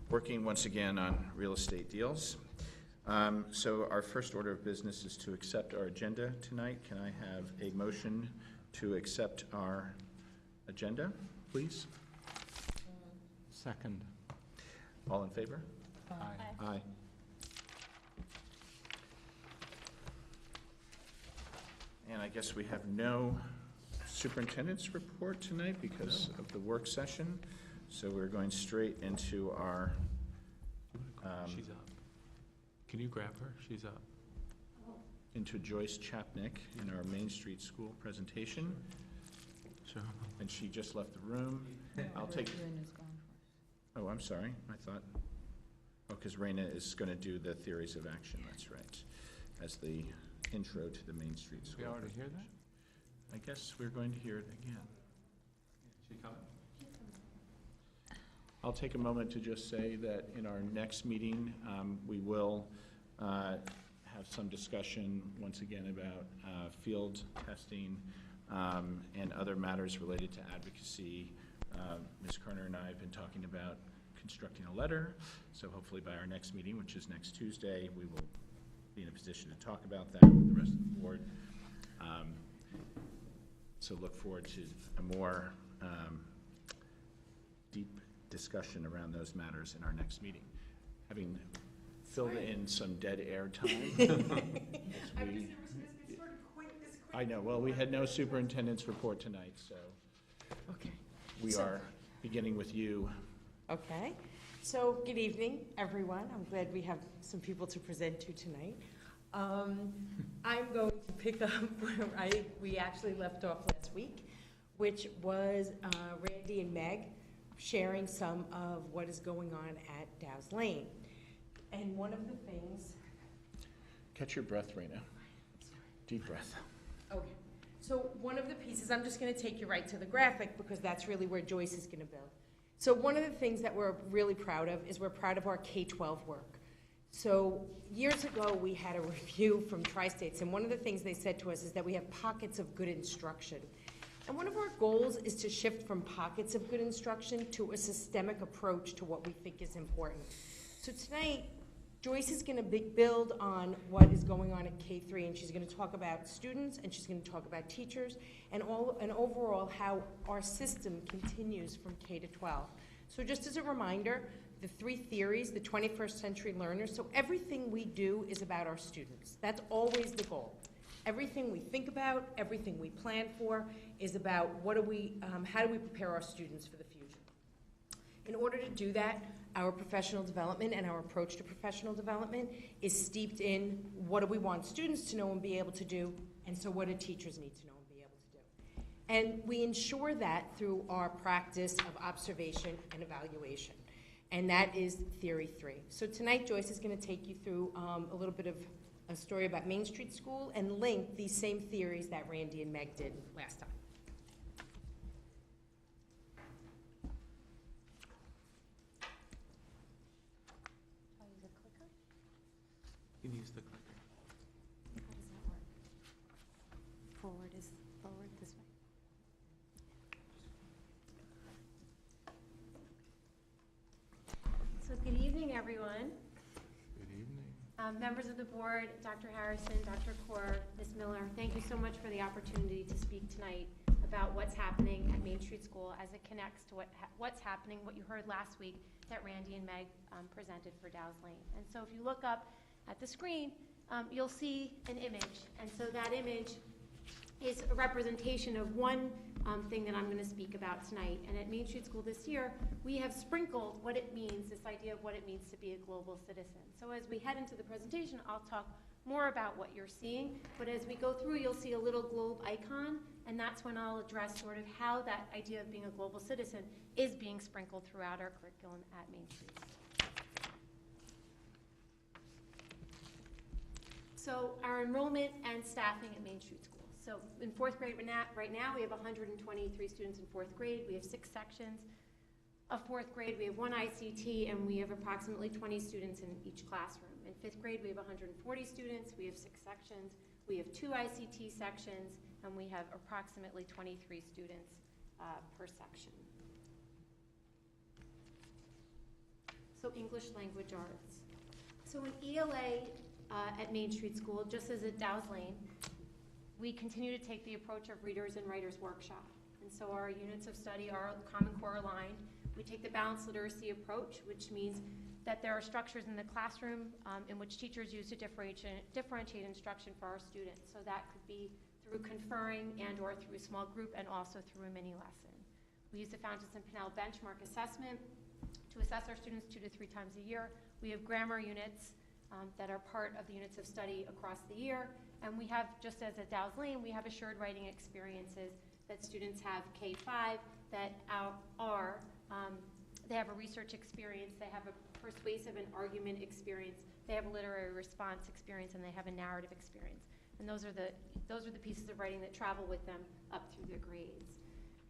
working once again on real estate deals. So our first order of business is to accept our agenda tonight. Can I have a motion to accept our agenda, please? Second. All in favor? Aye. Aye. And I guess we have no superintendent's report tonight because of the work session. So we're going straight into our... She's up. Can you grab her? She's up. Into Joyce Chapnick in our Main Street School presentation. Sure. And she just left the room. I'll take... Oh, I'm sorry. I thought... Oh, because Raina is going to do the theories of action. That's right. As the intro to the Main Street School. We already hear that? I guess we're going to hear it again. She coming? I'll take a moment to just say that in our next meeting, we will have some discussion once again about field testing and other matters related to advocacy. Ms. Kerner and I have been talking about constructing a letter, so hopefully by our next meeting, which is next Tuesday, we will be in a position to talk about that with the rest of the board. So look forward to a more deep discussion around those matters in our next meeting. Having filled in some dead air time. I know, well, we had no superintendent's report tonight, so Okay. we are beginning with you. Okay. So, good evening, everyone. I'm glad we have some people to present to tonight. I'm going to pick up where we actually left off last week, which was Randy and Meg sharing some of what is going on at Dow's Lane. And one of the things... Catch your breath, Raina. Deep breath. Okay. So one of the pieces, I'm just going to take you right to the graphic because that's really where Joyce is going to build. So one of the things that we're really proud of is we're proud of our K-12 work. So years ago, we had a review from Tri-States, and one of the things they said to us is that we have pockets of good instruction. And one of our goals is to shift from pockets of good instruction to a systemic approach to what we think is important. So tonight, Joyce is going to build on what is going on at K-3, and she's going to talk about students, and she's going to talk about teachers, and overall how our system continues from K to 12. So just as a reminder, the three theories, the 21st century learners, so everything we do is about our students. That's always the goal. Everything we think about, everything we plan for is about how do we prepare our students for the future. In order to do that, our professional development and our approach to professional development is steeped in what do we want students to know and be able to do, and so what do teachers need to know and be able to do. And we ensure that through our practice of observation and evaluation. And that is theory 3. So tonight, Joyce is going to take you through a little bit of a story about Main Street School and link these same theories that Randy and Meg did last time. You can use the clicker. How does that work? Forward is forward this way. So good evening, everyone. Good evening. Members of the board, Dr. Harrison, Dr. Kaur, Ms. Miller, thank you so much for the opportunity to speak tonight about what's happening at Main Street School as it connects to what's happening, what you heard last week that Randy and Meg presented for Dow's Lane. And so if you look up at the screen, you'll see an image. And so that image is a representation of one thing that I'm going to speak about tonight. And at Main Street School this year, we have sprinkled what it means, this idea of what it means to be a global citizen. So as we head into the presentation, I'll talk more about what you're seeing. But as we go through, you'll see a little globe icon, and that's when I'll address sort of how that idea of being a global citizen is being sprinkled throughout our curriculum at Main Street. So our enrollment and staffing at Main Street School. So in fourth grade right now, we have 123 students in fourth grade. We have 6 sections of fourth grade. We have 1 ICT, and we have approximately 20 students in each classroom. In fifth grade, we have 140 students. We have 6 sections. We have 2 ICT sections, and we have approximately 23 students per section. so English language arts. So in ELA at Main Street School, just as at Dow's Lane, we continue to take the approach of Readers and Writers Workshop. And so our units of study are Common Core aligned. We take the balanced literacy approach, which means that there are structures in the classroom in which teachers use to differentiate instruction for our students. So that could be through conferring and or through a small group and also through a mini lesson. We use the Fountas and Pinnell benchmark assessment to assess our students 2 to 3 times a year. We have grammar units that are part of the units of study across the year. And we have, just as at Dow's Lane, we have assured writing experiences that students have K-5 that they have a research experience, they have a persuasive and argument experience, they have a literary response experience, and they have a narrative experience. And those are the pieces of writing that travel with them up through their grades.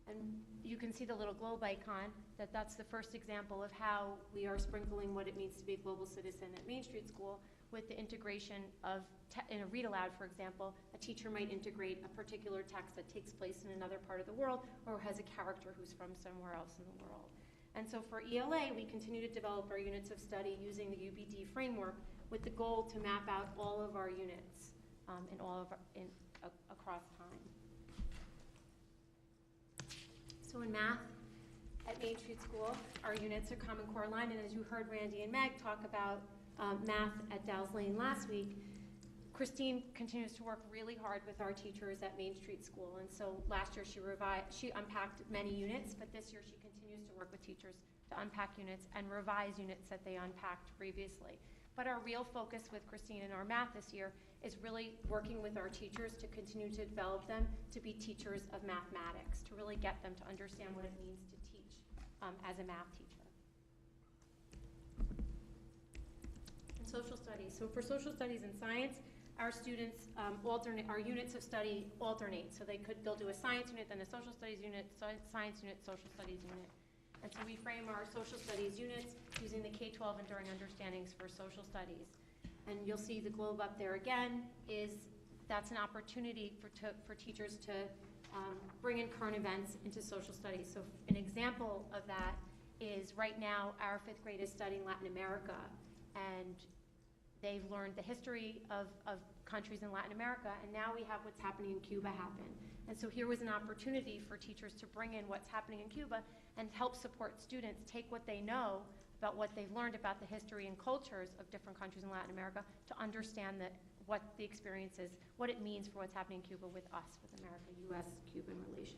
And you can see the little globe icon, that's the first example of how we are sprinkling what it means to be a global citizen at Main Street School with the integration of, in a read aloud, for example, a teacher might integrate a particular text that takes place in another part of the world or has a character who's from somewhere else in the world. And so for ELA, we continue to develop our units of study using the UBD framework with the goal to map out all of our units across time. So in math, at Main Street School, our units are Common Core aligned, and as you heard Randy and Meg talk about math at Dow's Lane last week, Christine continues to work really hard with our teachers at Main Street School, and so last year she unpacked many units, but this year she continues to work with teachers to unpack units and revise units that they unpacked previously. But our real focus with Christine in our math this year is really working with our teachers to continue to develop them to be teachers of mathematics, to really get them to understand what it means to teach as a math teacher. And social studies. So for social studies and science, our students our units of study alternate. So they'll do a science unit, then a social studies unit, science unit, social studies unit. And so we frame our social studies units using the K-12 Enduring Understandings for social studies. And you'll see the globe up there again, that's an opportunity for teachers to bring in current events into social studies. So an example of that is right now our 5th grade is studying Latin America, and they've learned the history of countries in Latin America, and now we have what's happening in Cuba happen. And so here was an opportunity for teachers to bring in what's happening in Cuba and help support students take what they know about what they've learned about the history and cultures of different countries in Latin America to understand what the experience is, what it means for what's happening in Cuba with us, with America, U.S.-Cuban relations.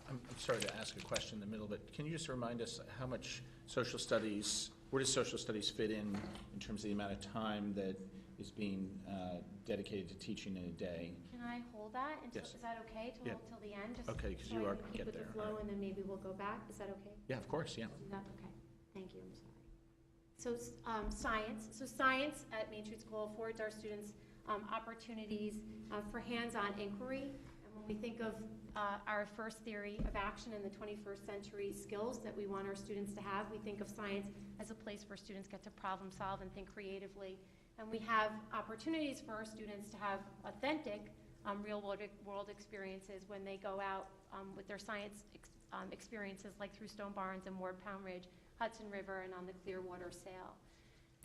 I'm sorry to ask a question in the middle, but can you just remind us how much social studies, where does social studies fit in terms of the amount of time that is being dedicated to teaching in a day? Can I hold that? Yes. Is that okay to hold till the end? Just Okay, because so you I are can keep get with there. the flow, and then maybe we'll go back. Is that okay? Yeah, of course, yeah. Do that? Okay. Thank you. I'm sorry. So science. So science at Main Street School affords our students opportunities for hands-on inquiry. And when we think of our first theory of action in the 21st century skills that we want our students to have, we think of science as a place where students get to problem solve and think creatively. And we have opportunities for our students to have authentic real-world experiences when they go out with their science experiences, like through Stone Barns and Ward Pound Ridge, Hudson River, and on the Clearwater Sail.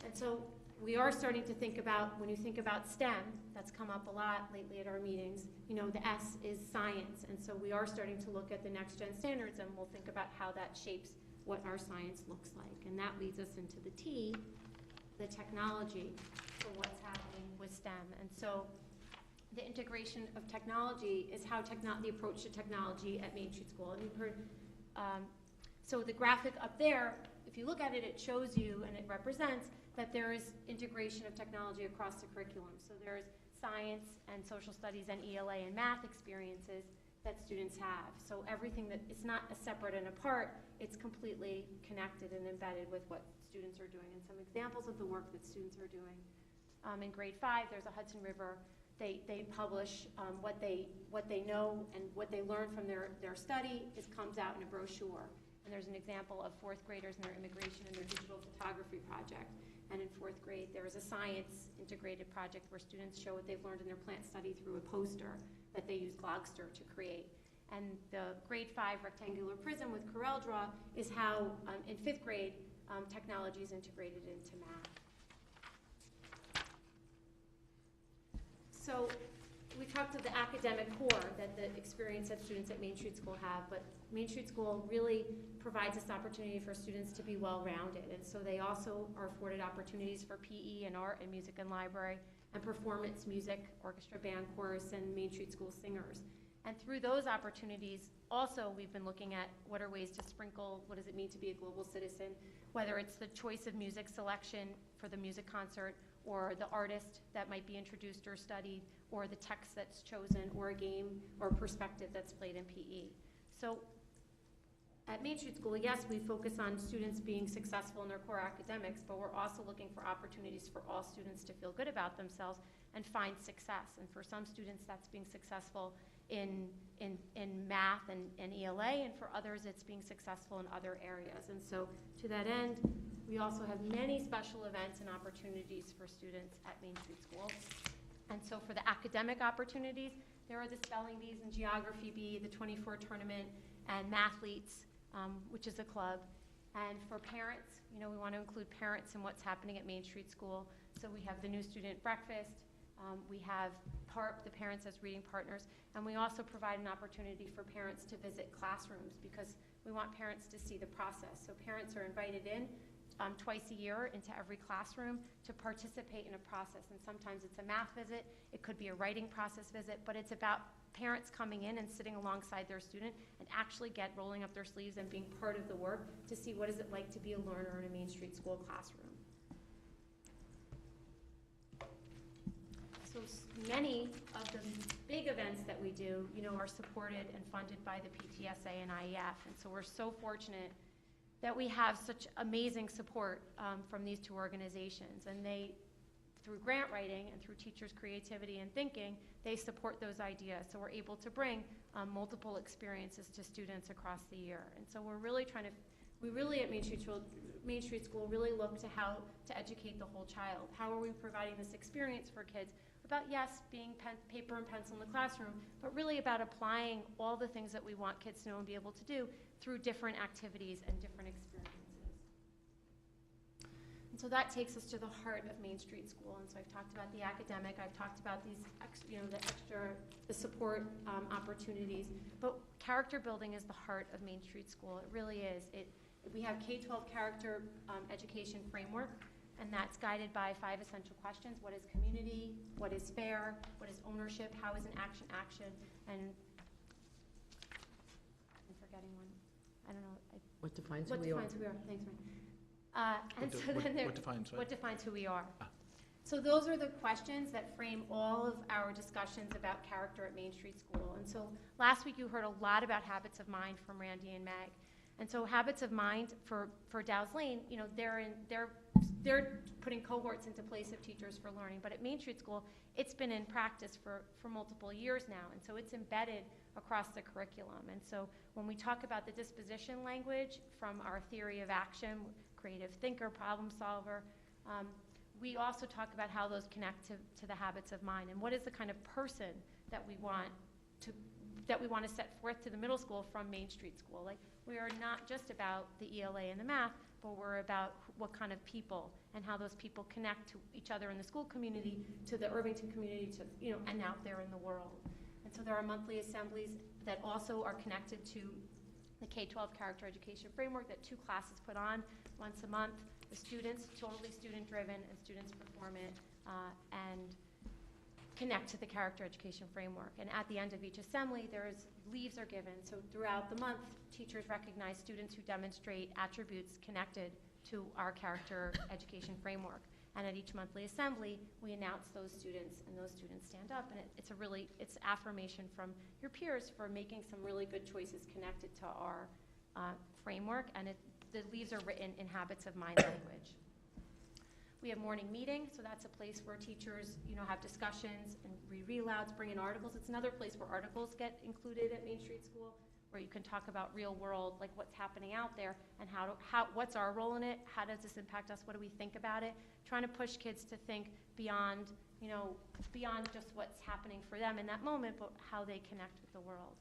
And so we are starting to think about, when you think about STEM, that's come up a lot lately at our meetings, the S is science. And so we are starting to look at the next gen standards, and we'll think about how that shapes what our science looks like. And that leads us into the T, the technology, for what's happening with STEM. And so the integration of technology is how the approach to technology at Main Street School. And you've heard, so the graphic up there, if you look at it, it shows you and it represents that there is integration of technology across the curriculum. So there's science and social studies and ELA and math experiences that students have. So everything that, it's not a separate and apart, it's completely connected and embedded with what students are doing. And some examples of the work that students are doing. In grade 5, there's a Hudson River. They publish what they know and what they learn from their study comes out in a brochure. And there's an example of 4th graders and their immigration and their digital photography project. And in 4th grade, there is a science integrated project where students show what they've learned in their plant study through a poster that they use Glogster to create. And the grade 5 rectangular prism with CorelDRAW is how, in 5th grade, technologies integrated into math. So we talked of the academic core that the experience that students at Main Street School have, but Main Street School really provides this opportunity for students to be well-rounded. And so they also are afforded opportunities for PE and art and music and library and performance music, orchestra, band, chorus, and Main Street School singers. And through those opportunities, also we've been looking at what are ways to sprinkle, what does it mean to be a global citizen, whether it's the choice of music selection for the music concert, or the artist that might be introduced or studied, or the text that's chosen, or a game or perspective that's played in PE. So at Main Street School, yes, we focus on students being successful in their core academics, but we're also looking for opportunities for all students to feel good about themselves and find success. And for some students, that's being successful in math and ELA, and for others, it's being successful in other areas. And so to that end, we also have many special events and opportunities for students at Main Street School. And so for the academic opportunities, there are the spelling bees and geography bee, the 24 tournament, and mathletes, which is a club. And for parents, we want to include parents in what's happening at Main Street School. So we have the new student breakfast, we have PARP, the Parents as Reading Partners, and we also provide an opportunity for parents to visit classrooms because we want parents to see the process. So parents are invited in twice a year into every classroom to participate in a process. And sometimes it's a math visit, it could be a writing process visit, but it's about parents coming in and sitting alongside their student and actually rolling up their sleeves and being part of the work to see what is it like to be a learner in a Main Street School classroom. So many of the big events that we do, are supported and funded by the PTSA and IEF. And so we're so fortunate that we have such amazing support from these two organizations. And they, through grant writing and through teachers' creativity and thinking, they support those ideas. So we're able to bring multiple experiences to students across the year. And so we're really at Main Street School really look to how to educate the whole child. How are we providing this experience for kids? About, yes, being paper and pencil in the classroom, but really about applying all the things that we want kids to know and be able to do through different activities and different experiences. And so that takes us to the heart of Main Street School. And so I've talked about the academic, I've talked about these, the support opportunities, but character building is the heart of Main Street School. It really is. We have K-12 character education framework, and that's guided by 5 essential questions. What is community? What is fair? What is ownership? How is an action action? And I'm forgetting one. I don't know. What defines who we are? What defines who we are? Thanks, Mary. What defines who we are? So those are the questions that frame all of our discussions about character at Main Street School. And so last week you heard a lot about habits of mind from Randy and Meg. And so habits of mind for Dow's Lane, they're putting cohorts into place of teachers for learning. But at Main Street School, it's been in practice for multiple years now. And so it's embedded across the curriculum. And so when we talk about the disposition language from our theory of action, creative thinker, problem solver, we also talk about how those connect to the habits of mind and what is the kind of person that we want to set forth to the middle school from Main Street School. Like, we are not just about the ELA and the math, but we're about what kind of people and how those people connect to each other in the school community, to the Irvington community, and out there in the world. And so there are monthly assemblies that also are connected to the K-12 character education framework that 2 classes put on once a month. The students, totally student-driven, and students perform it and connect to the character education framework. And at the end of each assembly, leaves are given. So throughout the month, teachers recognize students who demonstrate attributes connected to our character education framework. And at each monthly assembly, we announce those students, and those students stand up. And it's affirmation from your peers for making some really good choices connected to our framework. And the leaves are written in habits of mind language. We have morning meeting, so that's a place where teachers, have discussions and read relouds, bring in articles. It's another place where articles get included at Main Street School, where you can talk about real world, like what's happening out there, and what's our role in it, how does this impact us, what do we think about it, trying to push kids to think beyond just what's happening for them in that moment, but how they connect with the world.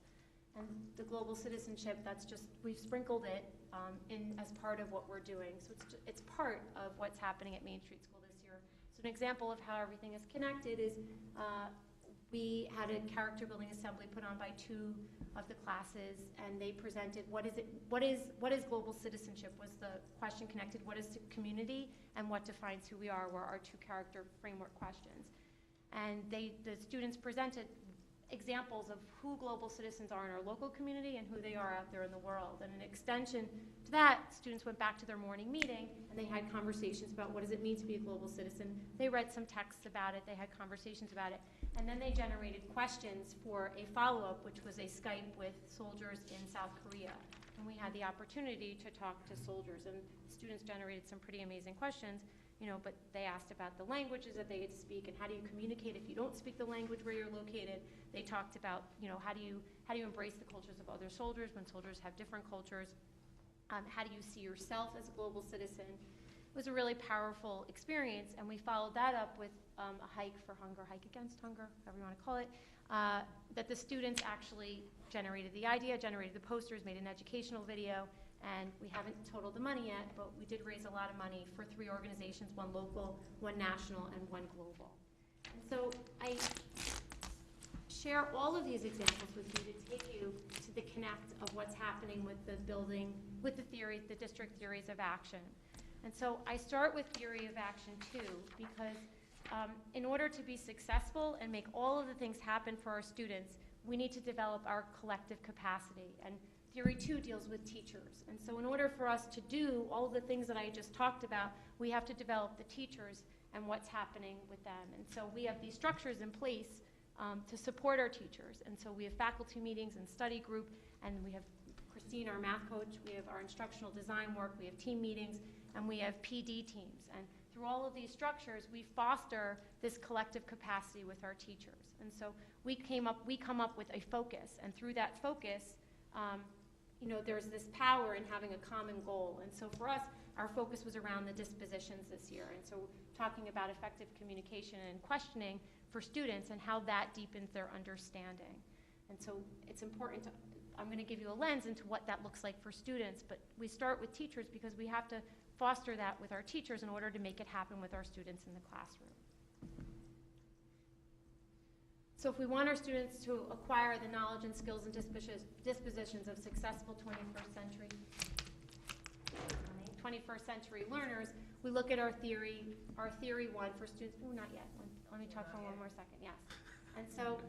And the global citizenship, we've sprinkled it as part of what we're doing. So it's part of what's happening at Main Street School this year. So an example of how everything is connected is we had a character building assembly put on by 2 of the classes, and they presented what is global citizenship was the question connected. What is community, and what defines who we are were our 2 character framework questions. And the students presented examples of who global citizens are in our local community and who they are out there in the world. And in extension to that, students went back to their morning meeting and they had conversations about what does it mean to be a global citizen. They read some texts about it, they had conversations about it, and then they generated questions for a follow-up, which was a Skype with soldiers in South Korea. And we had the opportunity to talk to soldiers, and students generated some pretty amazing questions. But they asked about the languages that they had to speak and how do you communicate if you don't speak the language where you're located. They talked about, how do you embrace the cultures of other soldiers when soldiers have different cultures. How do you see yourself as a global citizen? It was a really powerful experience, and we followed that up with a hike for hunger, hike against hunger, however you want to call it, that the students actually generated the idea, generated the posters, made an educational video. And we haven't totaled the money yet, but we did raise a lot of money for 3 organizations, 1 local, 1 national, and 1 global. And so I share all of these examples with you to take you to the connect of what's happening with the building, with the theory, the district theories of action. And so I start with theory of action 2, because in order to be successful and make all of the things happen for our students, we need to develop our collective capacity. And Theory 2 deals with teachers. And so in order for us to do all of the things that I just talked about, we have to develop the teachers and what's happening with them. And so we have these structures in place to support our teachers. And so we have faculty meetings and study group, and we have Christine, our math coach, we have our instructional design work, we have team meetings, and we have PD teams. And through all of these structures, we foster this collective capacity with our teachers. And so we come up with a focus, and through that focus, there's this power in having a common goal. And so for us, our focus was around the dispositions this year. And so talking about effective communication and questioning for students and how that deepens their understanding. And so it's important I'm going to give you a lens into what that looks like for students, but we start with teachers because we have to foster that with our teachers in order to make it happen with our students in the classroom. So if we want our students to acquire the knowledge and skills and dispositions of successful 21st century learners, we look at our theory 1 for students. Oh, not yet. Let me talk for one more second. Yes. And so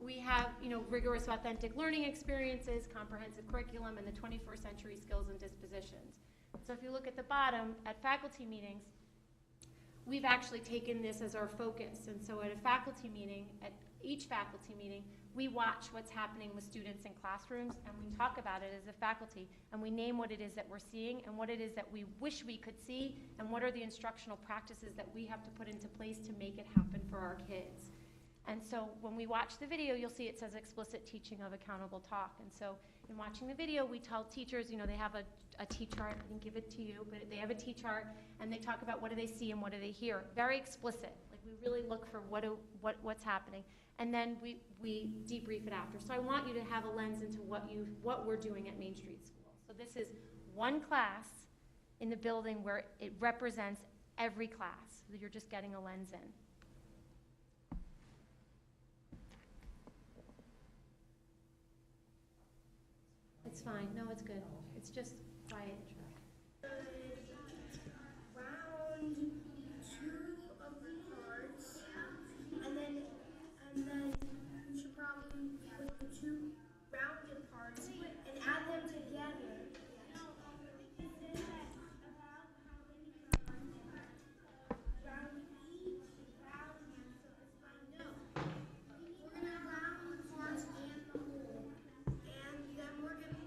we have, rigorous authentic learning experiences, comprehensive curriculum, and the 21st century skills and dispositions. So if you look at the bottom, at faculty meetings, we've actually taken this as our focus. And so at a faculty meeting, at each faculty meeting, we watch what's happening with students in classrooms, and we talk about it as a faculty, and we name what it is that we're seeing and what it is that we wish we could see, and what are the instructional practices that we have to put into place to make it happen for our kids. And so when we watch the video, you'll see it says explicit teaching of accountable talk. And so in watching the video, we tell teachers, they have a T-chart. I didn't give it to you, but they have a T-chart, and they talk about what do they see and what do they hear. Very explicit. Like, we really look for what's happening. And then we debrief it after. So I want you to have a lens into what we're doing at Main Street School. So this is one class in the building where it represents every class. So you're just getting a lens in. It's fine. No, it's good. It's just quiet. Round 2 of the cards, and then you should probably put the 2 rounded parts and add them together. Round each round, no. We're gonna round the parts and the whole, and then we're gonna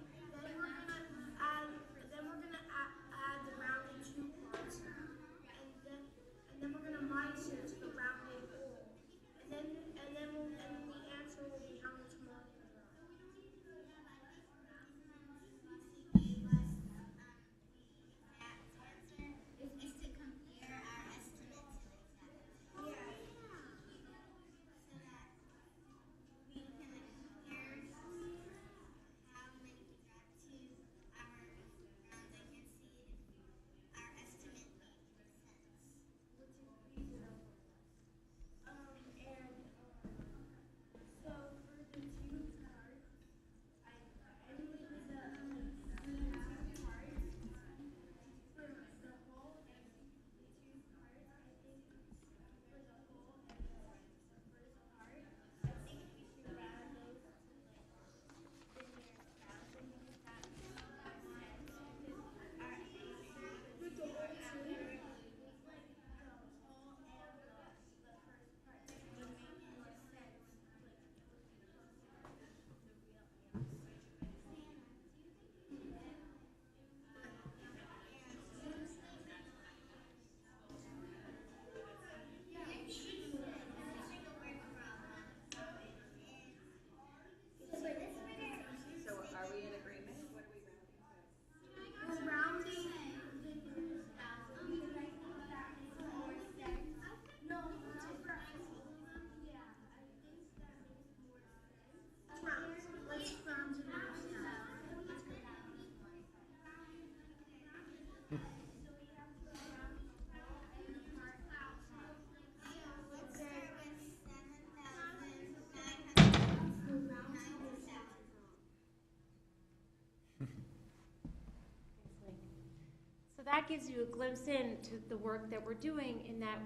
that gives you a glimpse into the work that we're doing in that,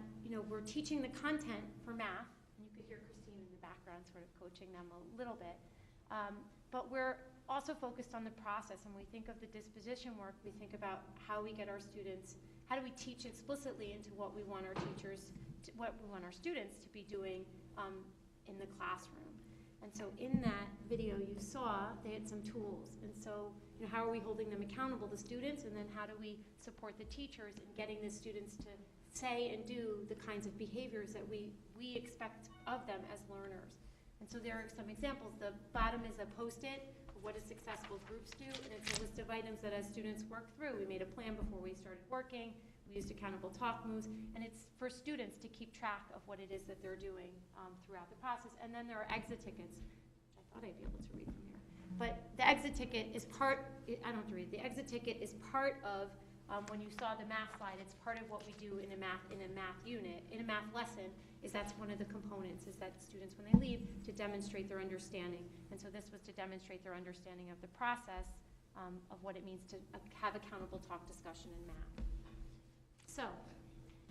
we're teaching the content for math. And you could hear Christine in the background sort of coaching them a little bit. But we're also focused on the process. And when we think of the disposition work, we think about how we get our students, how do we teach explicitly into what we want our teachers, what we want our students to be doing in the classroom. And so in that video you saw, they had some tools. And so, how are we holding them accountable, the students, and then how do we support the teachers in getting the students to say and do the kinds of behaviors that we expect of them as learners. And so there are some examples. The bottom is a Post-it, what do successful groups do, and it's a list of items that as students work through. We made a plan before we started working, we used accountable talk moves, and it's for students to keep track of what it is that they're doing throughout the process. And then there are exit tickets, which I thought I'd be able to read from here. But the exit ticket is part, I don't have to read, the exit ticket is part of, when you saw the math slide, it's part of what we do in a math unit, in a math lesson, is that's one of the components, is that students, when they leave, to demonstrate their understanding. And so this was to demonstrate their understanding of the process of what it means to have accountable talk discussion in math. So,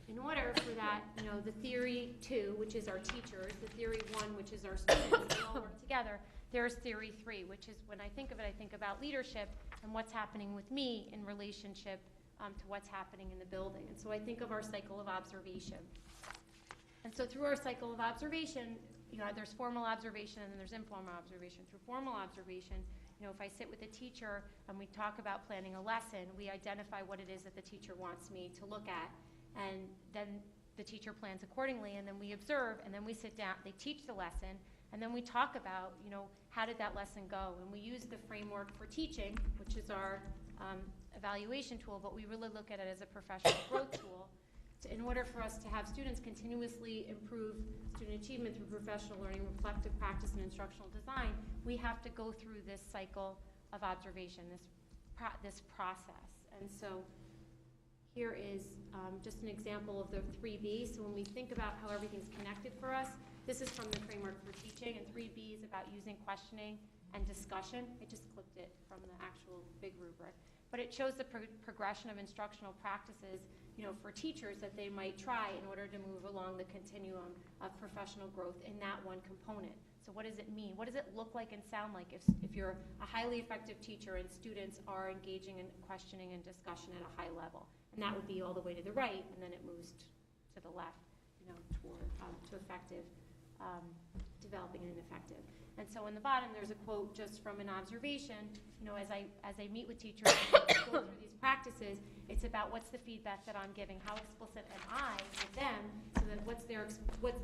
in order for that, the theory 2, which is our teachers, the theory 1, which is our students, they all work together. There's theory 3, which is, when I think of it, I think about leadership and what's happening with me in relationship to what's happening in the building. And so I think of our cycle of observation. And so through our cycle of observation, there's formal observation and then there's informal observation. Through formal observation, if I sit with a teacher and we talk about planning a lesson, we identify what it is that the teacher wants me to look at, and then the teacher plans accordingly, and then we observe, and then we sit down, they teach the lesson, and then we talk about, how did that lesson go? And we use the framework for teaching, which is our evaluation tool, but we really look at it as a professional growth tool. In order for us to have students continuously improve student achievement through professional learning, reflective practice, and instructional design, we have to go through this cycle of observation, this process. And so here is just an example of the 3B. So when we think about how everything's connected for us, this is from the framework for teaching, and 3B is about using questioning and discussion. I just clipped it from the actual big rubric. But it shows the progression of instructional practices, for teachers that they might try in order to move along the continuum of professional growth in that one component. So what does it mean? What does it look like and sound like if you're a highly effective teacher and students are engaging in questioning and discussion at a high level? And that would be all the way to the right, and then it moves to the left, toward to effective, developing and effective. And so in the bottom, there's a quote just from an observation. As I meet with teachers and go through these practices, it's about what's the feedback that I'm giving, how explicit am I with them, so that what's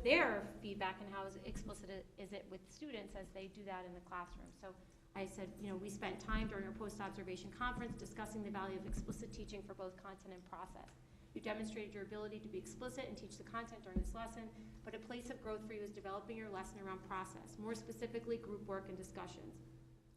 their feedback and how explicit is it with students as they do that in the classroom. So I said, we spent time during our post-observation conference discussing the value of explicit teaching for both content and process. You demonstrated your ability to be explicit and teach the content during this lesson, but a place of growth for you is developing your lesson around process, more specifically group work and discussions.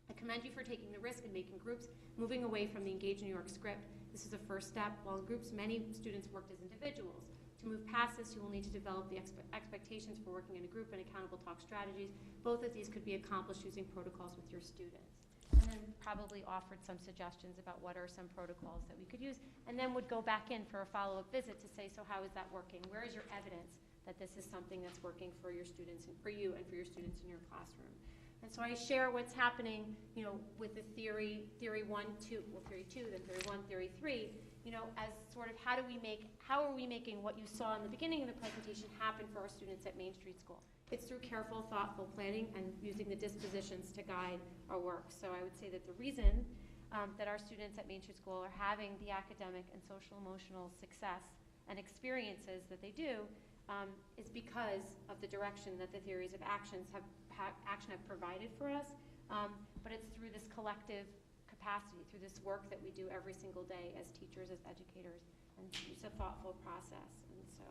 I commend you for taking the risk and making groups, moving away from the Engage New York script. This is a first step. While in groups, many students worked as individuals. To move past this, you will need to develop the expectations for working in a group and accountable talk strategies. Both of these could be accomplished using protocols with your students. And then probably offered some suggestions about what are some protocols that we could use, and then would go back in for a follow-up visit to say, so how is that working? Where is your evidence that this is something that's working for your students, and for you and for your students in your classroom? And so I share what's happening, with the theory 1, 2, well, theory 2, then theory 1, theory 3, as sort of how are we making what you saw in the beginning of the presentation happen for our students at Main Street School? It's through careful, thoughtful planning and using the dispositions to guide our work. So I would say that the reason that our students at Main Street School are having the academic and social emotional success and experiences that they do is because of the direction that the theories of action have provided for us. But it's through this collective capacity, through this work that we do every single day as teachers, as educators, and it's a thoughtful process. And so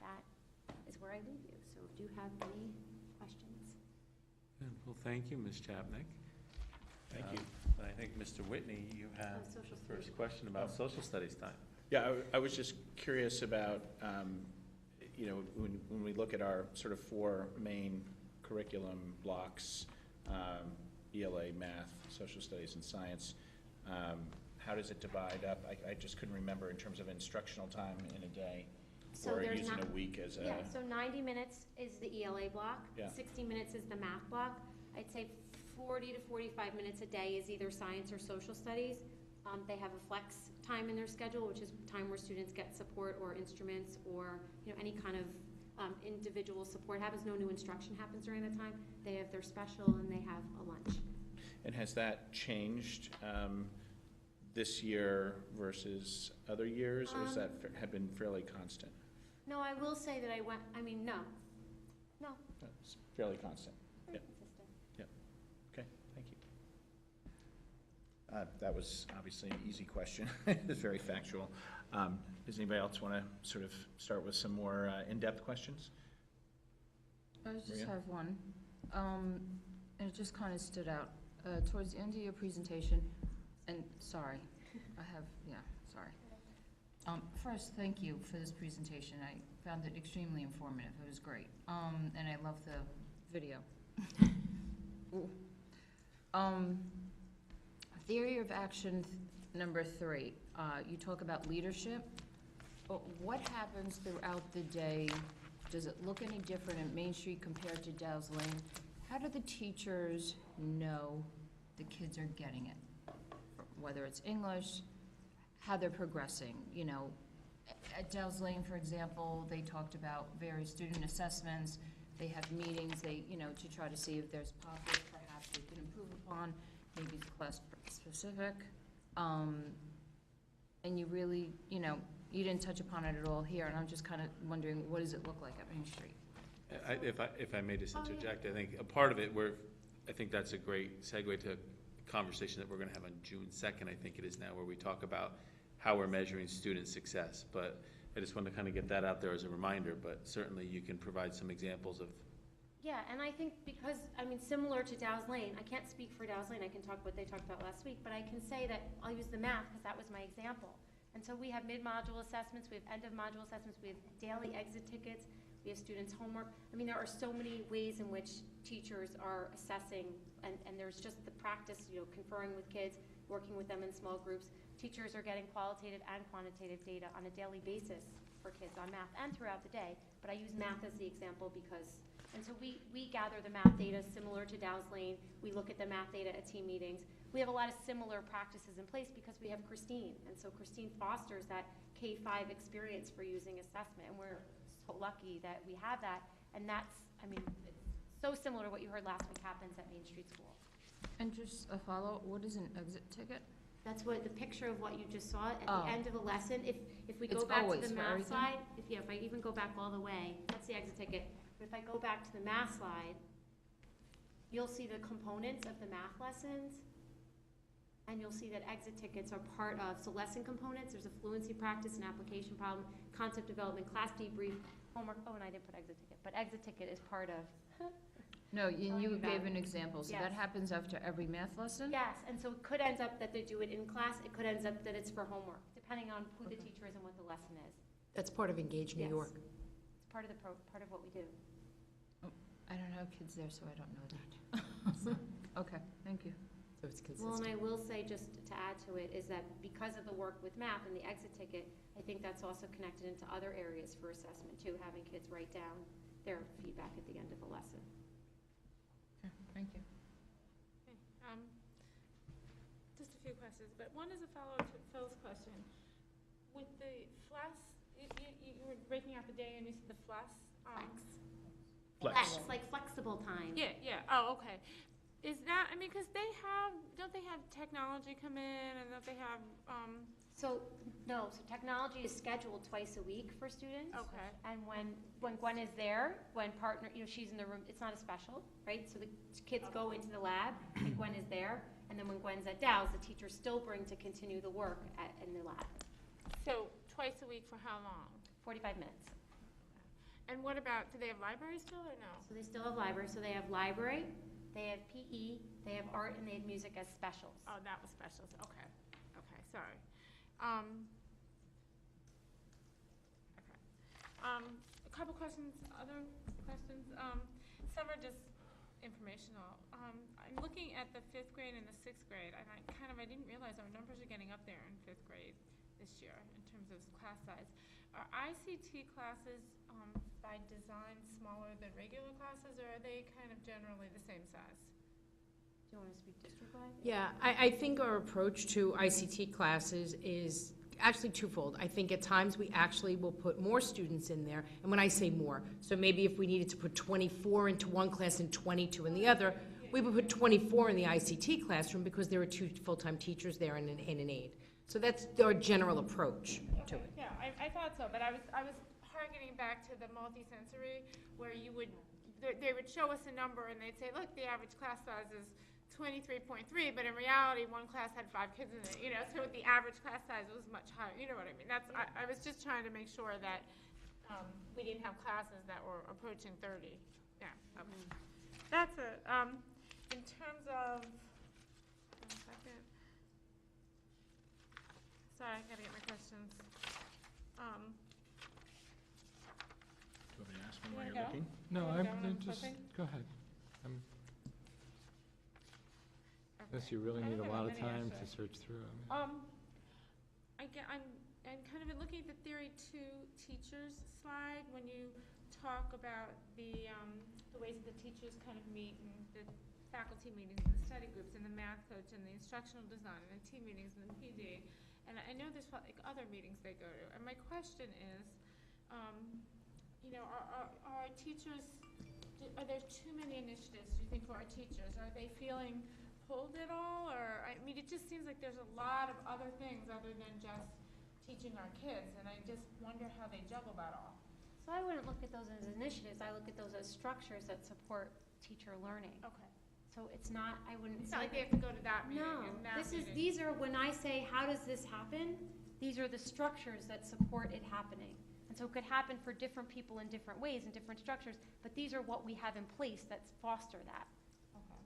that is where I leave you. So do you have any questions? Well, thank you, Ms. Chapnick. Thank you. I think, Mr. Whitney, you have social the first studies. question about social studies time. Yeah, I was just curious about, when we look at our sort of 4 main curriculum blocks, ELA, math, social studies, and science, how does it divide up? I just couldn't remember in terms of instructional time in a day, So or there's using not- a week as a. Yeah, so 90 minutes is the ELA block. Yeah. 60 minutes is the math block. I'd say 40 to 45 minutes a day is either science or social studies. They have a flex time in their schedule, which is time where students get support or instruments or, you know, any kind of individual support happens. No new instruction happens during that time. They have their special and they have a lunch. And has that changed this year versus other years, or has that have been fairly constant? No, I will say that no, It's fairly constant. very Yep. consistent. Okay, thank you. That was obviously an easy question. It's very factual. Does anybody else want to sort of start with some more in-depth questions? I just Maria? have one, and it just kind of stood out. Towards the end of your presentation, and sorry, sorry. First, thank you for this presentation. I found it extremely informative. It was great. And I love the video. Ooh. Theory of action number 3. You talk about leadership. What happens throughout the day? Does it look any different in Main Street compared to Dow's Lane? How do the teachers know the kids are getting it? Whether it's English, how they're progressing, you know. At Dow's Lane, for example, they talked about various student assessments. They have meetings, to try to see if there's pockets perhaps they can improve upon, maybe it's class specific. And you really, you didn't touch upon it at all here, and I'm just kind of wondering, what does it look like at Main Street? If I may just interject, I think a part of it, I think that's a great segue to a conversation that we're going to have on June 2nd, I think it is now, where we talk about how we're measuring student success. But I just want to kind of get that out there as a reminder, but certainly you can provide some examples of. Yeah, and I think because, similar to Dow's Lane, I can't speak for Dow's Lane, I can talk what they talked about last week, but I can say that I'll use the math because that was my example. And so we have mid-module assessments, we have end-of-module assessments, we have daily exit tickets, we have students' homework. There are so many ways in which teachers are assessing, and there's just the practice, conferring with kids, working with them in small groups. Teachers are getting qualitative and quantitative data on a daily basis for kids on math and throughout the day, but I use math as the example because, and so we gather the math data similar to Dow's Lane. We look at the math data at team meetings. We have a lot of similar practices in place because we have Christine, and so Christine fosters that K-5 experience for using assessment, and we're so lucky that we have that, and that's, it's so similar to what you heard last week happens at Main Street School. And just a follow-up, what is an exit ticket? That's what the picture of what you just saw at the end of the lesson. If we go It's back to always the for math everything? slide, if I even go back all the way, that's the exit ticket. But if I go back to the math slide, you'll see the components of the math lessons, and you'll see that exit tickets are part of, so lesson components, there's a fluency practice, an application problem, concept development, class debrief, homework, and I didn't put exit ticket, but exit ticket is part of. No, Telling you you gave about an it. example, so Yes. that happens after every math lesson? Yes, and so it could end up that they do it in class, it could end up that it's for homework, depending on who the Okay. teacher is and what the lesson is. That's part of Engage New Yes. York. It's part of part of what we do. I don't have kids there, so I don't know that. Okay, thank you. So it's Well, and consistent. I will say, just to add to it, is that because of the work with math and the exit ticket, I think that's also connected into other areas for assessment too, having kids write down their feedback at the end of the lesson. Okay, thank you. Okay, just a few questions, but one is a follow-up to Phil's question. With the FLES, you were breaking out the day and you said the FLES. Flex. Like flexible time. Yeah, oh, okay. Is that, because don't they have technology come in and don't they have, So technology is scheduled twice a week for students. okay, And when Gwen is there, Gwen partner, she's in the room, it's not a special, right? So the kids go into the lab and Gwen is there. And then when Gwen's at Dow's, the teachers still bring to continue the work in the lab. so twice a week for how long? 45 minutes. And what about, do they have libraries still or no? So they still have library. So they have library, they have PE, they have art, and they have music as specials. Oh, that was specials, okay, sorry. Okay. A couple questions, other questions. Some are just informational. I'm looking at the 5th grade and the 6th grade, and I didn't realize our numbers are getting up there in 5th grade this year in terms of class size. Are ICT classes by design smaller than regular classes, or are they kind of generally the same size? Do you want to speak district-wide? Yeah, I think our approach to ICT classes is actually twofold. I think at times we actually will put more students in there, and when I say more, so maybe if we needed to put 24 into one class and 22 in the other, we would put 24 in the ICT classroom because there are 2 full-time teachers there and an aide. So that's our general approach to it. Yeah, I thought so, but I was harkening back to the multisensory, where they would show us a number and they'd say, look, the average class size is 23.3, but in reality, one class had 5 kids in it, so the average class size was much higher, you know what I mean? I was just trying to make sure that we didn't have classes that were approaching 30. Yeah, okay. That's it. In terms of, one second. Sorry, I gotta get my questions. Do you want me to ask them You while wanna you're go? looking? No, Wanna go I'm and I'm just, flipping? go ahead. Unless Okay. you really I need don't a have lot of many, time to actually. search through. I'm kind of been looking at the Theory 2 teachers slide when you talk about the ways that the teachers kind of meet and the faculty meetings and the study groups and the math coach and the instructional design and the team meetings and the PD. And I know there's like other meetings they go to. And my question is, are teachers, are there too many initiatives, do you think, for our teachers? Are they feeling pulled at all? Or, I mean, it just seems like there's a lot of other things other than just teaching our kids, and I just wonder how they juggle that all. So I wouldn't look at those as initiatives, I look at those as structures that support teacher learning. Okay. So it's not, I wouldn't It's say. not like they have to go to that meeting No, and that meeting. these are, when I say, how does this happen? These are the structures that support it happening. And so it could happen for different people in different ways and different structures, but these are what we have in place that foster that. Okay.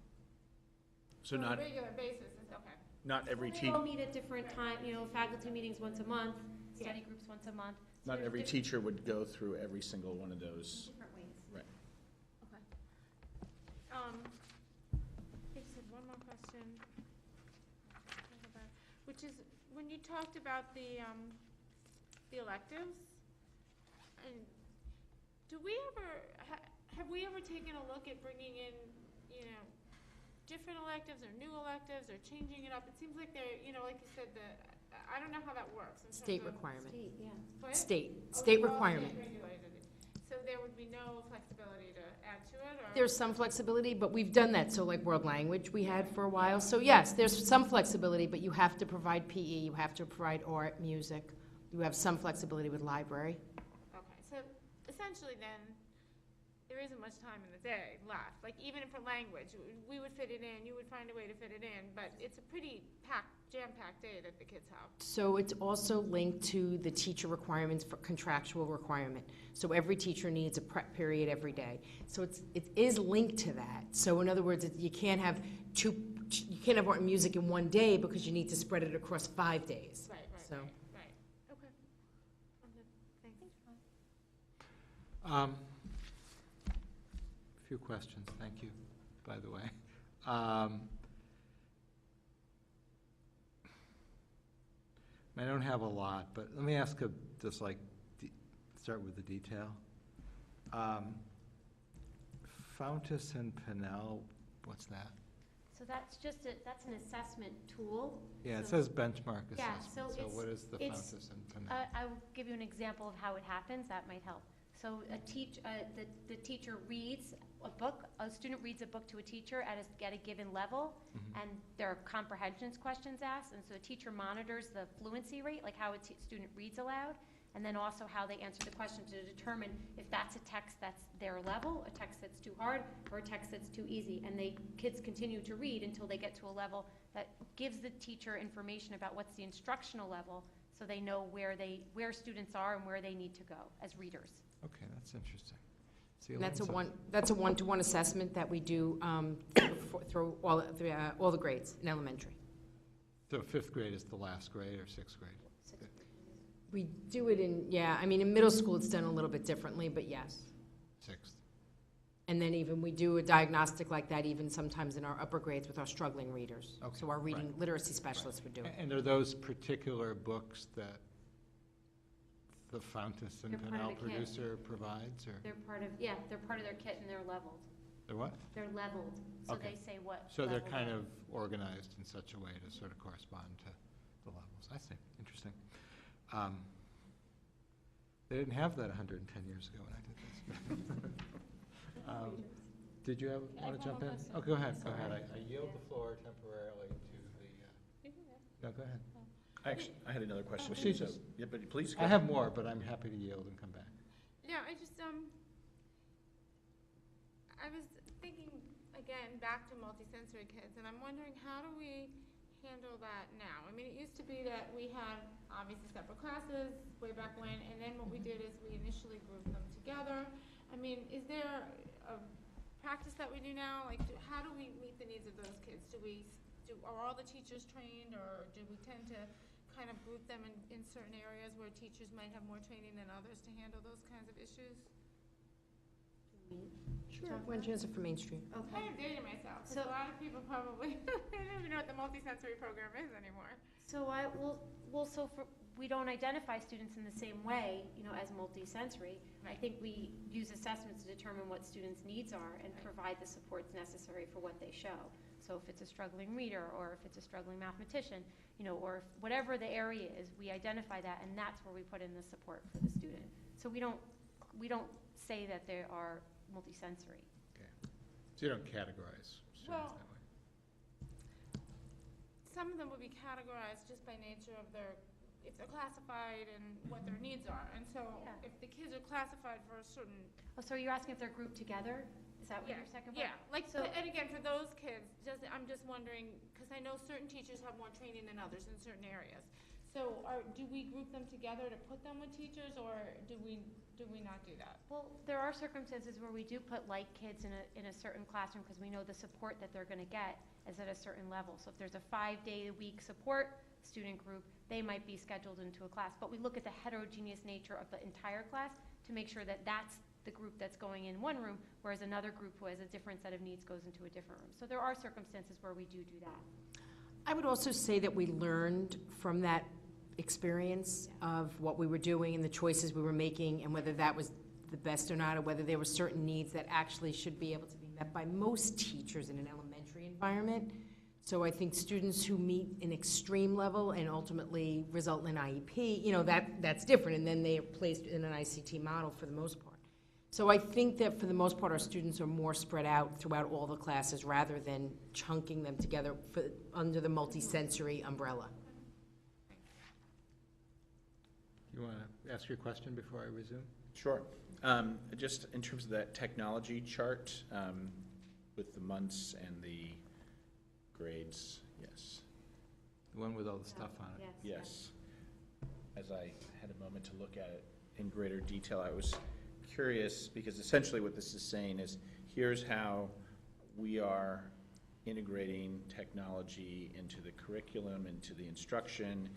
So On a not, regular basis, is okay. not every They teacher, all meet at different time, faculty meetings once a month, study groups once a month. So not there's every different- teacher would go through every single one of those. Different ways. Right. Okay. I just had one more question. Which is, when you talked about the electives, and do we ever, have we ever taken a look at bringing in, different electives or new electives or changing it up? It seems like they're, like you said, I don't know how that works. In terms State of- requirement. State, yeah. What? State Oh, requirement. state regulated. So there would be no flexibility to add to it, or? There's some flexibility, but we've done that, so like world language we had for a while. So yes, there's some flexibility, but you have to provide PE, you have to provide art, music. You have some flexibility with library. Okay, so essentially then, there isn't much time in the day left. Like even for language, we would fit it in, you would find a way to fit it in, but it's a pretty jam-packed day that the kids have. So it's also linked to the teacher requirements for contractual requirement. So every teacher needs a prep period every day. So it is linked to that. So in other words, you can't have art and music in one day because you need to spread it across 5 days. Right. So- Right. Okay. I'm good. Thanks. A few questions, thank you, by the way. I don't have a lot, but let me ask start with the detail. Fountas and Pinnell, what's that? So that's that's an assessment tool. Yeah, it So- says benchmark Yeah, assessment, so so it's- what is the it's, Fountas and Pinnell? I will give you an example of how it happens, that might help. So the teacher reads a book, a student reads a book to a teacher at a given level, Mhm. and there are comprehension questions asked, and so the teacher monitors the fluency rate, like how a student reads aloud, and then also how they answer the question to determine if that's a text that's their level, a text that's too hard, or a text that's too easy. And kids continue to read until they get to a level that gives the teacher information about what's the instructional level, so they know where students are and where they need to go as readers. Okay, that's interesting. See, And that's learn a one-to-one assessment that we do through all the grades in elementary. So 5th grade is the last grade, or 6th grade? We do it in middle school it's done a little bit differently, but yes. 6th. And then even we do a diagnostic like that even sometimes in our upper grades with our struggling readers. Okay, So our reading right. literacy specialists would do it. And are those particular books that the Fountain They're part of Canal the kit. producer provides, or They're part of their kit and they're leveled. they're what? They're leveled, so Okay. they say what. So they're level kind they're- of organized in such a way to sort of correspond to the levels. I see, interesting. They didn't have that 110 years ago when I did this. Did you want to jump in? Oh, go ahead, go ahead. I yield the floor temporarily to the, no, go ahead. Actually, I had another question, She too, so, just- yeah, but please go. I have more, but I'm happy to yield and come back. Yeah, I just, I was thinking, again, back to multisensory kids, and I'm wondering, how do we handle that now? I mean, it used to be that we had obviously separate classes way back when, and then what we did is we initially grouped them together. I mean, is there a practice that we do now? Like, how do we meet the needs of those kids? Are all the teachers trained, or do we tend to kind of group them in certain areas where teachers might have more training than others to handle those kinds of issues? Sure. Why don't you answer for Main Street? I am dating myself, because So- a lot of people probably don't even know what the multisensory program is anymore. So we don't identify students in the same way, as multisensory. I think we use assessments to determine what students' needs are and provide the supports necessary for what they show. So if it's a struggling reader, or if it's a struggling mathematician, or if whatever the area is, we identify that, and that's where we put in the support for the student. So we don't say that they are multisensory. Okay. So you don't categorize students Well- that way? Some of them would be categorized just by nature of if they're classified and what their needs are. And so Yeah. if the kids are classified for a certain. Oh, so you're asking if they're grouped together? Is that what your second part? Yeah, like, So- and again, for those kids, I'm just wondering, because I know certain teachers have more training than others in certain areas. So do we group them together to put them with teachers, or do we not do that? Well, there are circumstances where we do put like kids in a certain classroom because we know the support that they're going to get is at a certain level. So if there's a 5-day-a-week support student group, they might be scheduled into a class. But we look at the heterogeneous nature of the entire class to make sure that that's the group that's going in one room, whereas another group who has a different set of needs goes into a different room. So there are circumstances where we do that. I would also say that we learned from that experience of what we were doing and the choices we were making, and whether that was the best or not, or whether there were certain needs that actually should be able to be met by most teachers in an elementary environment. So I think students who meet an extreme level and ultimately result in an IEP, that's different, and then they are placed in an ICT model for the most part. So I think that for the most part, our students are more spread out throughout all the classes rather than chunking them together under the multisensory umbrella. You want to ask your question before I resume? Sure. Just in terms of that technology chart, with the months and the grades, yes. The one with all the stuff on it? Yes. As I had a moment to look at it in greater detail, I was curious, because essentially what this is saying is, here's how we are integrating technology into the curriculum, into the instruction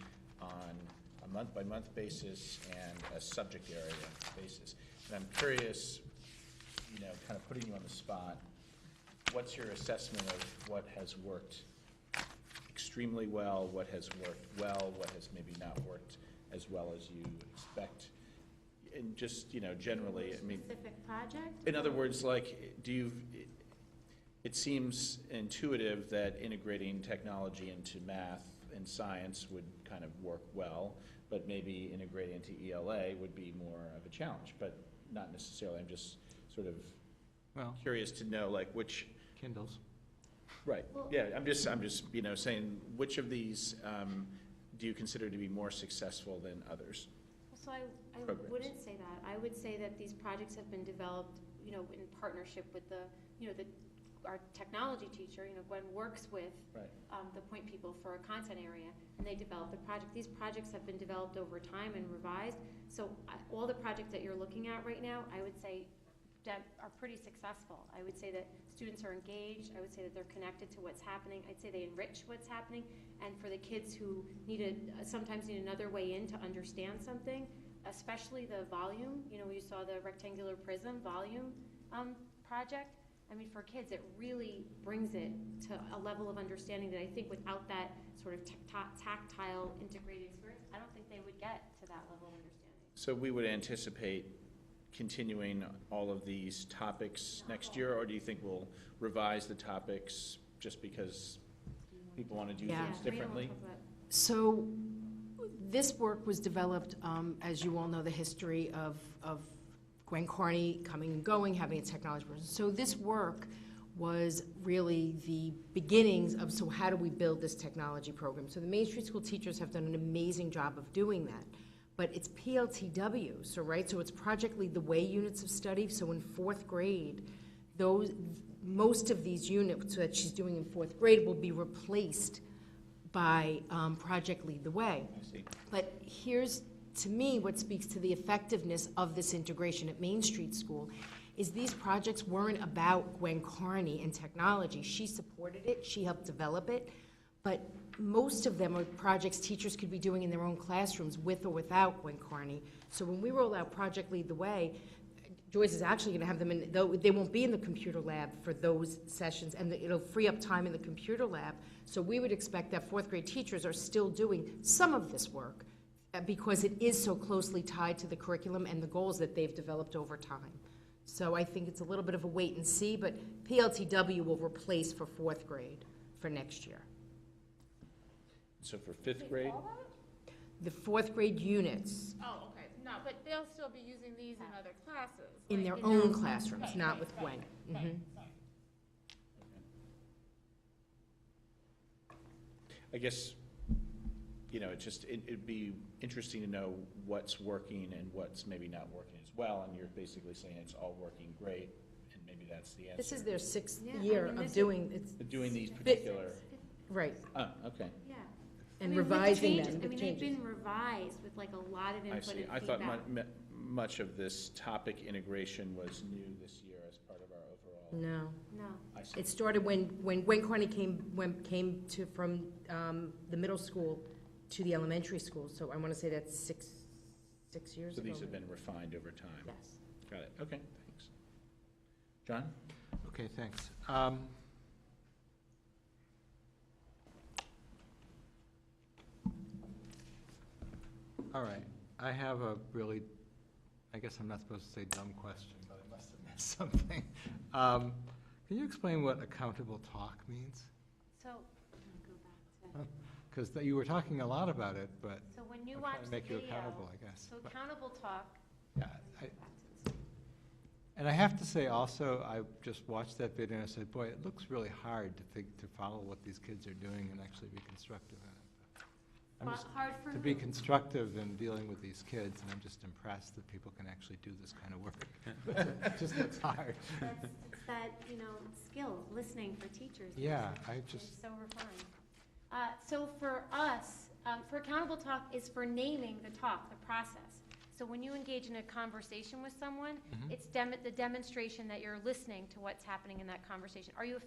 on a month-by-month basis and a subject area basis. And I'm curious, kind of putting you on the spot, what's your assessment of what has worked extremely well, what has worked well, what has maybe not worked as well as you expect? And just, generally, I mean. Specific project? In other words, like, it seems intuitive that integrating technology into math and science would kind of work well, but maybe integrating into ELA would be more of a challenge, but not necessarily. I'm just sort of curious to know, like, which. Kindles. Right, Well- yeah, I'm just, saying, which of these do you consider to be more successful than others? So I Programs. wouldn't say that. I would say that these projects have been developed, in partnership with our technology teacher, Gwen works with Right. the point people for a content area, and they develop the project. These projects have been developed over time and revised. So all the projects that you're looking at right now, I would say that are pretty successful. I would say that students are engaged. I would say that they're connected to what's happening. I'd say they enrich what's happening. And for the kids who sometimes need another way in to understand something, especially the volume, you saw the rectangular prism volume project, I mean, for kids, it really brings it to a level of understanding that I think without that sort of tactile integrated experience, I don't think they would get to that level of understanding. So we would anticipate continuing all of these topics next year, or do you think we'll revise the topics just because people want to do Yeah. things differently? So this work was developed, as you all know, the history of Gwen Carney coming and going, having a technology person. So this work was really the beginnings of, so how do we build this technology program? So the Main Street School teachers have done an amazing job of doing that. But it's PLTW, so right, so it's Project Lead the Way units of study. So in 4th grade, most of these units that she's doing in 4th grade will be replaced by Project Lead the Way. I see. But here's, to me, what speaks to the effectiveness of this integration at Main Street School is these projects weren't about Gwen Carney and technology. She supported it, she helped develop it, but most of them are projects teachers could be doing in their own classrooms with or without Gwen Carney. So when we roll out Project Lead the Way, Joyce is actually going to have them in, though they won't be in the computer lab for those sessions, and it'll free up time in the computer lab. So we would expect that 4th grade teachers are still doing some of this work because it is so closely tied to the curriculum and the goals that they've developed over time. So I think it's a little bit of a wait and see, but PLTW will replace for 4th grade for next year. So for 5th grade, The 4th grade units Oh, okay, no, but they'll still be using these in other classes. in like their in own classrooms, Right, not right, with right, Gwen. right, Mhm. right. I guess, it'd be interesting to know what's working and what's maybe not working as well, and you're basically saying it's all working great, and maybe that's the answer. This is their 6th Yeah, I year mean, of this doing, it's, Doing these particular, right, okay, Yeah. and I mean, with revising changes- them with I mean, changes. they've been revised with like a lot of I input see. and I thought feedback. much of this topic integration was new this year as part of our overall. No. No. I see. It started when Gwen Carney came to, from the middle school to the elementary school, so I want to say that's six years So ago. these have been refined over time. Yes. Got it, okay, thanks. John? Okay, thanks. All right, I have a really, I guess I'm not supposed to say dumb question, but I must have missed something. Can you explain what accountable talk means? So, I'm gonna go back to, Because you were talking a lot about it, but so when you I'm watch trying to the make you video, accountable, I guess. so But- accountable talk, Yeah, back to this. and I have to say also, I just watched that video and I said, boy, it looks really hard to follow what these kids are doing and actually be constructive in it. I'm just, Hard for to be who? constructive in dealing with these kids, and I'm just impressed that people can actually do this kind of work. It just looks hard. It's that, skill, listening for teachers. Yeah, I It's just, so refined. So for us, for accountable talk is for naming the talk, the process. So when you engage in a conversation with someone, Mhm. it's the demonstration that you're listening to what's happening in that conversation. Are you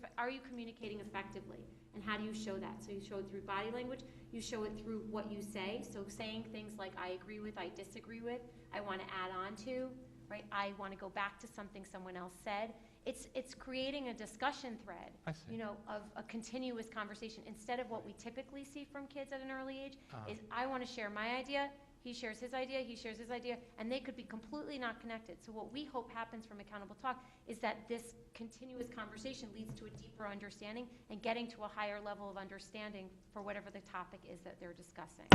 communicating effectively? And how do you show that? So you show it through body language, you show it through what you say. So saying things like, I agree with, I disagree with, I want to add on to, right? I want to go back to something someone else said. It's creating a discussion thread, I see. of a continuous conversation, instead of what we typically see from kids at an early age, Uh-huh. is I want to share my idea, he shares his idea, he shares his idea, and they could be completely not connected. So what we hope happens from Accountable Talk is that this continuous conversation leads to a deeper understanding and getting to a higher level of understanding for whatever the topic is that they're discussing.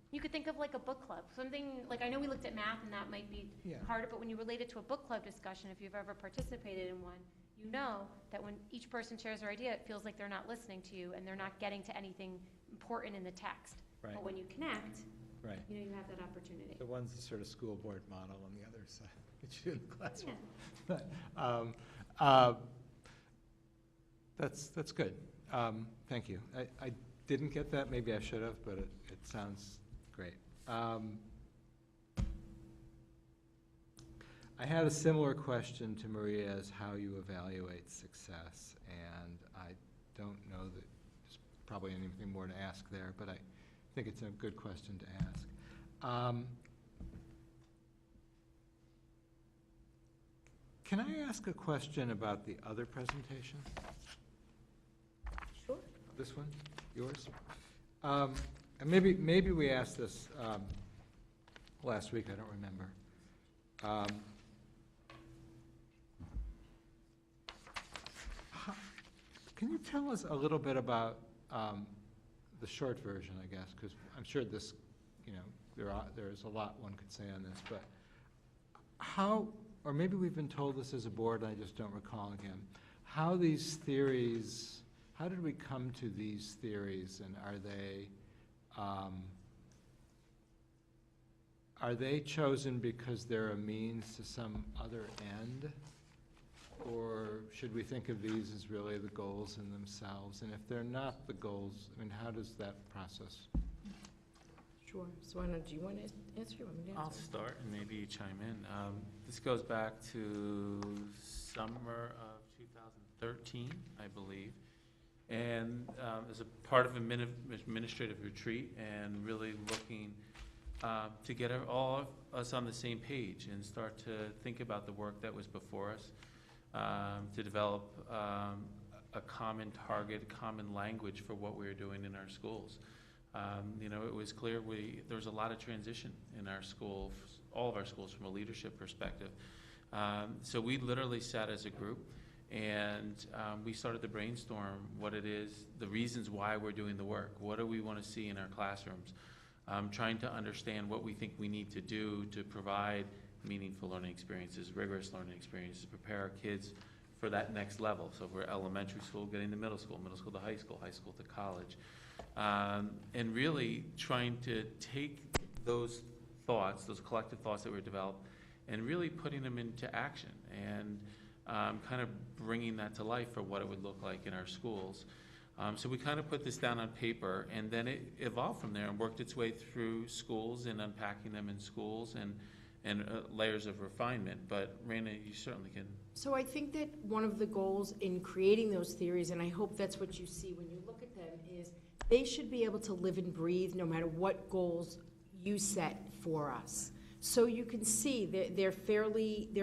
You could think of like a book club, something, like I know we looked at math and that might be Yeah. harder, but when you relate it to a book club discussion, if you've ever participated in one, you know that when each person shares their idea, it feels like they're not listening to you and they're not getting to anything important in the text. Right. But when you connect, Right. you have that opportunity. The one's the sort of school board model, and the other's what you do in the classroom. Yeah. But, that's good. Thank you. I didn't get that, maybe I should have, but it sounds great. I had a similar question to Maria as how you evaluate success, and I don't know that there's probably anything more to ask there, but I think it's a good question to ask. Can I ask a question about the other presentation? Sure. This one, yours? And maybe we asked this last week, I don't remember. Can you tell us a little bit about the short version, I guess, because I'm sure this, there's a lot one could say on this, but how, or maybe we've been told this as a board, I just don't recall again, how these theories, how did we come to these theories, and are they chosen because they're a means to some other end? Or should we think of these as really the goals in themselves? And if they're not the goals, I mean, how does that process? Sure. So Anna, do you want to answer? You want me to answer? I'll start and maybe you chime in. This goes back to summer of 2013, I believe. And as a part of an administrative retreat and really looking to get all of us on the same page and start to think about the work that was before us, to develop a common target, common language for what we were doing in our schools. It was clear there was a lot of transition in our school, all of our schools, from a leadership perspective. So we literally sat as a group and we started to brainstorm what it is, the reasons why we're doing the work. What do we want to see in our classrooms? Trying to understand what we think we need to do to provide meaningful learning experiences, rigorous learning experiences, to prepare our kids for that next level. So if we're elementary school, getting to middle school to high school to college. And really trying to take those thoughts, those collective thoughts that were developed, and really putting them into action and kind of bringing that to life for what it would look like in our schools. So we kind of put this down on paper, and then it evolved from there and worked its way through schools and unpacking them in schools and layers of refinement. But Raina, you certainly can. So I think that one of the goals in creating those theories, and I hope that's what you see when you look at them, is they should be able to live and breathe no matter what goals you set for us. So you can see they're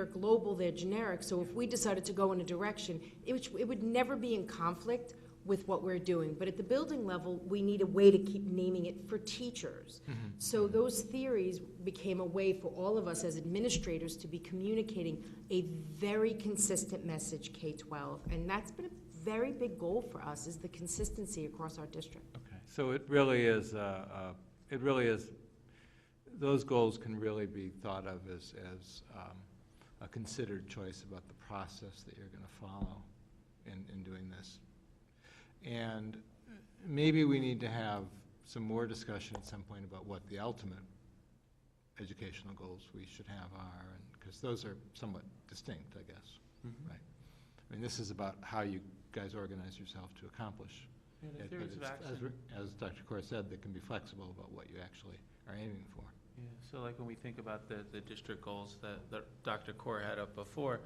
global, they're generic. So if we decided to go in a direction, it would never be in conflict with what we're doing. But at the building level, we need a way to keep naming it for teachers. Mm-hmm. So those theories became a way for all of us as administrators to be communicating a very consistent message K-12. And that's been a very big goal for us, is the consistency across our district. Okay, so it really is, those goals can really be thought of as a considered choice about the process that you're going to follow in doing this. And maybe we need to have some more discussion at some point about what the ultimate educational goals we should have are, because those are somewhat distinct, I guess, mm-hmm. Right? I mean, this is about how you guys organize yourself to accomplish it, but as Dr. Kaur said, they can be flexible about what you actually are aiming for. Yeah, so like when we think about the district goals that Dr. Kaur had up before,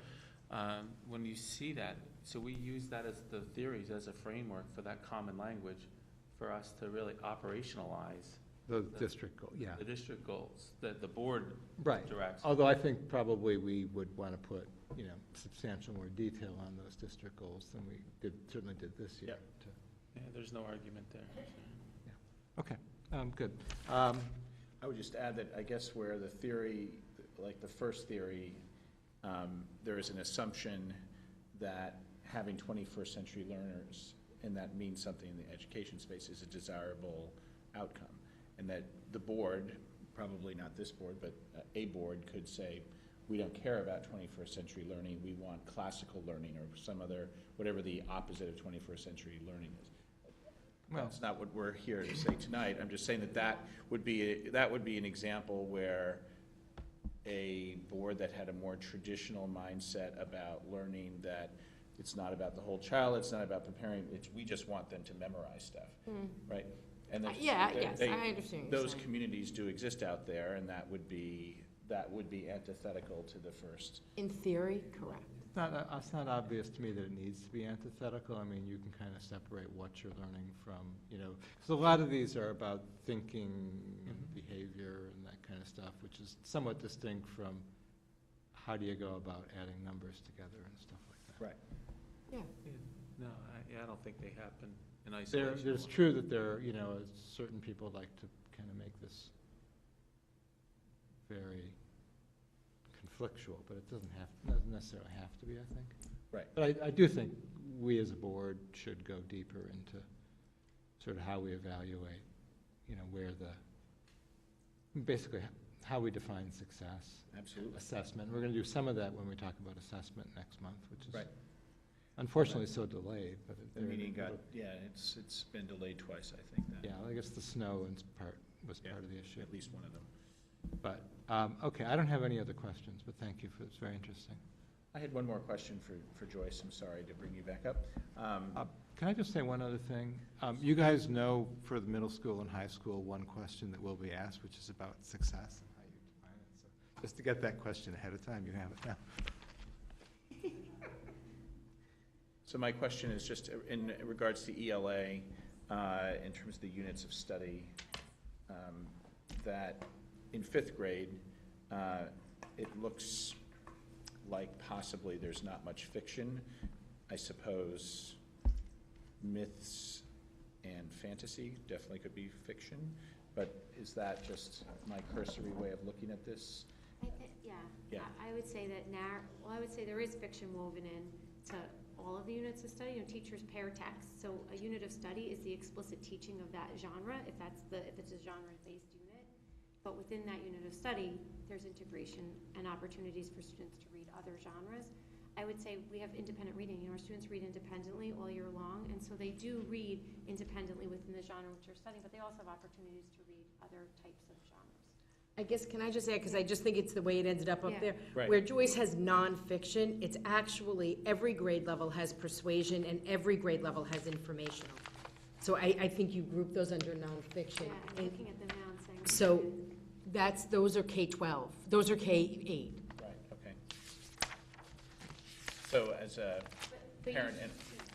when you see that, so we use that as the theories as a framework for that common language for us to really operationalize the district goal, yeah. The district goals that the board right. directs. Although I think probably we would want to put, substantial more detail on those district goals than we certainly did this year. Yeah, yeah, there's no argument there. Yeah. Okay, good. I would just add that I guess where the theory, like the first theory, there is an assumption that having 21st century learners, and that means something in the education space, is a desirable outcome. And that the board, probably not this board, but a board could say, we don't care about 21st century learning, we want classical learning or some other, whatever the opposite of 21st century learning is. Well, that's not what we're here to say tonight. I'm just saying that would be an example where a board that had a more traditional mindset about learning, that it's not about the whole child, it's not about preparing, we just want them to memorize stuff, right? And yes, I understand. Those communities do exist out there, and that would be antithetical to the first. In theory, correct. It's not obvious to me that it needs to be antithetical. I mean, you can kind of separate what you're learning from, because a lot of these are about thinking and behavior and that kind of stuff, which is somewhat distinct from how do you go about adding numbers together and stuff like that. Right. Yeah. No, I don't think they happen in It's isolation. true that there, you know, certain people like to kind of make this very conflictual, but it doesn't necessarily have to be, I think. Right. But I do think we as a board should go deeper into sort of how we evaluate, you know, basically how we define success. Absolutely. Assessment. We're going to do some of that when we talk about assessment next month, which is Right. unfortunately so delayed, but The meeting it's been delayed twice, I think. yeah, I guess the snow was Yeah. part of the issue. At least one of them. But, okay, I don't have any other questions, but thank you it's very interesting. I had one more question for Joyce. I'm sorry to bring you back up. Can I just say one other thing? You guys know for the middle school and high school, one question that will be asked, which is about success and how you define it. So just to get that question ahead of time, you have it now. So my question is just in regards to ELA, in terms of the units of study, that in fifth grade, it looks like possibly there's not much fiction. I suppose myths and fantasy definitely could be fiction, but is that just my cursory way of looking at this? Yeah. I would say that I would say there is fiction woven in to all of the units of study. You know, teachers pair text, so a unit of study is the explicit teaching of that genre, if it's a genre-based unit. But within that unit of study, there's integration and opportunities for students to read other genres. I would say we have independent reading. You know, our students read independently all year long, and so they do read independently within the genre which they're studying, but they also have opportunities to read other types of genres. I guess, can I just add, because I just think it's the way it ended up Yeah. there. Right. Where Joyce has nonfiction, it's actually every grade level has persuasion and every grade level has informational. So I think you group those under nonfiction. Yeah, I'm looking at them now and saying. So those are K-12, those are K-8. Right, okay. So as a But parent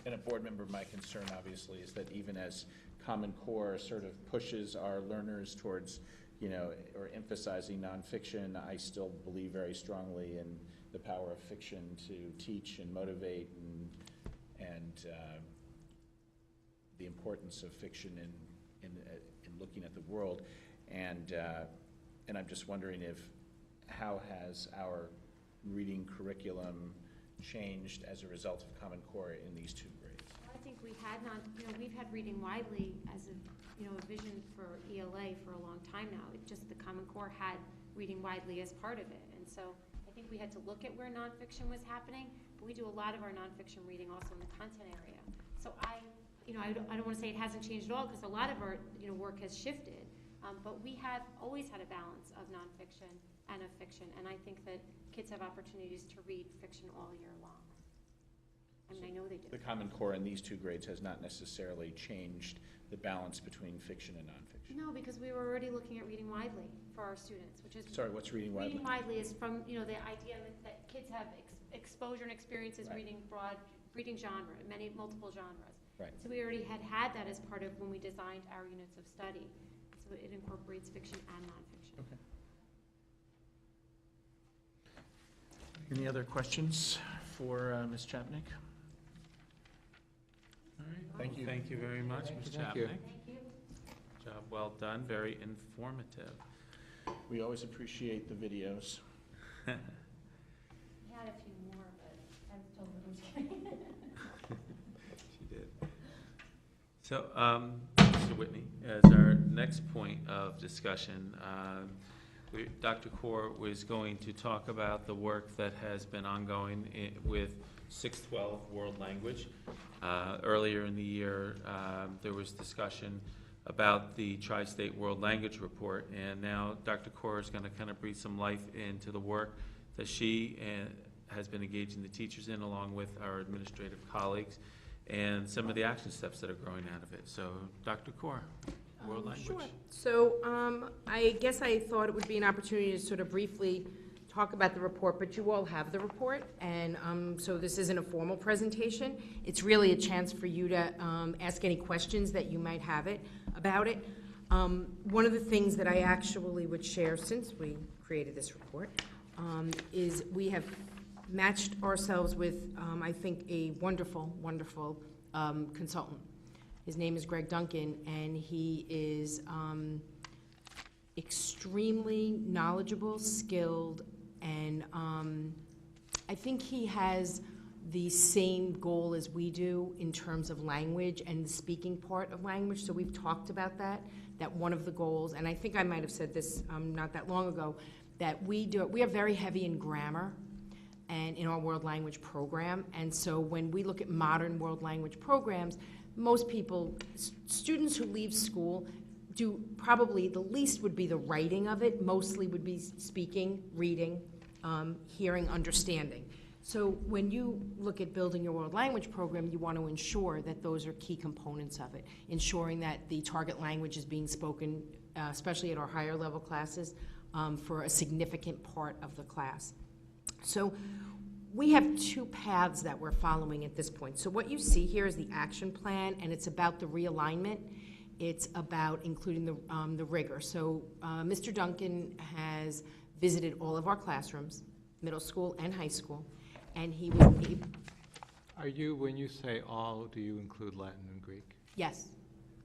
and a board member, my concern obviously is that even as Common Core sort of pushes our learners towards, you know, or emphasizing nonfiction, I still believe very strongly in the power of fiction to teach and motivate and the importance of fiction in looking at the world. And I'm just wondering how has our reading curriculum changed as a result of Common Core in these two grades? I think we've had reading widely as a vision for ELA for a long time now. It just, the Common Core had reading widely as part of it. And so I think we had to look at where nonfiction was happening, but we do a lot of our nonfiction reading also in the content area. So I don't want to say it hasn't changed at all, because a lot of our, work has shifted. But we have always had a balance of nonfiction and of fiction, and I think that kids have opportunities to read fiction all year long. I mean, I know they do. The Common Core in these two grades has not necessarily changed the balance between fiction and nonfiction. No, because we were already looking at reading widely for our students, which is. Sorry, what's reading widely? Reading widely is from, the idea that kids have exposure and experiences Right. reading genre, multiple genres. Right. So we already had that as part of when we designed our units of study. So it incorporates fiction and nonfiction. Okay. Any other questions for Ms. Chapnick? All right, thank you. Thank you very much, Ms. Thank you. Chapnick. Thank you. Job well done, very informative. We always appreciate the videos. We had a few more, but I was told it was kidding. She did. So, Mr. Whitney, as our next point of discussion, Dr. Kaur was going to talk about the work that has been ongoing with 612 World Language. Earlier in the year, there was discussion about the Tri-State World Language Report, and now Dr. Kaur is going to kind of breathe some life into the work that she has been engaging the teachers in, along with our administrative colleagues, and some of the action steps that are growing out of it. So, Dr. Kaur, World Language. Sure. So I guess I thought it would be an opportunity to sort of briefly talk about the report, but you all have the report, and so this isn't a formal presentation. It's really a chance for you to ask any questions that you might have about it. One of the things that I actually would share since we created this report is we have matched ourselves with, I think, a wonderful, wonderful consultant. His name is Greg Duncan, and he is extremely knowledgeable, skilled, and I think he has the same goal as we do in terms of language and the speaking part of language. So we've talked about that one of the goals, and I think I might have said this not that long ago, that we are very heavy in grammar and in our world language program. And so when we look at modern world language programs, most people, students who leave school, do probably the least would be the writing of it, mostly would be speaking, reading, hearing, understanding. So when you look at building your world language program, you want to ensure that those are key components of it, ensuring that the target language is being spoken, especially at our higher level classes, for a significant part of the class. So we have two paths that we're following at this point. So what you see here is the action plan, and it's about the realignment. It's about including the rigor. So Mr. Duncan has visited all of our classrooms, middle school and high school, and he was able... Are you, when you say all, do you include Latin and Greek? Yes,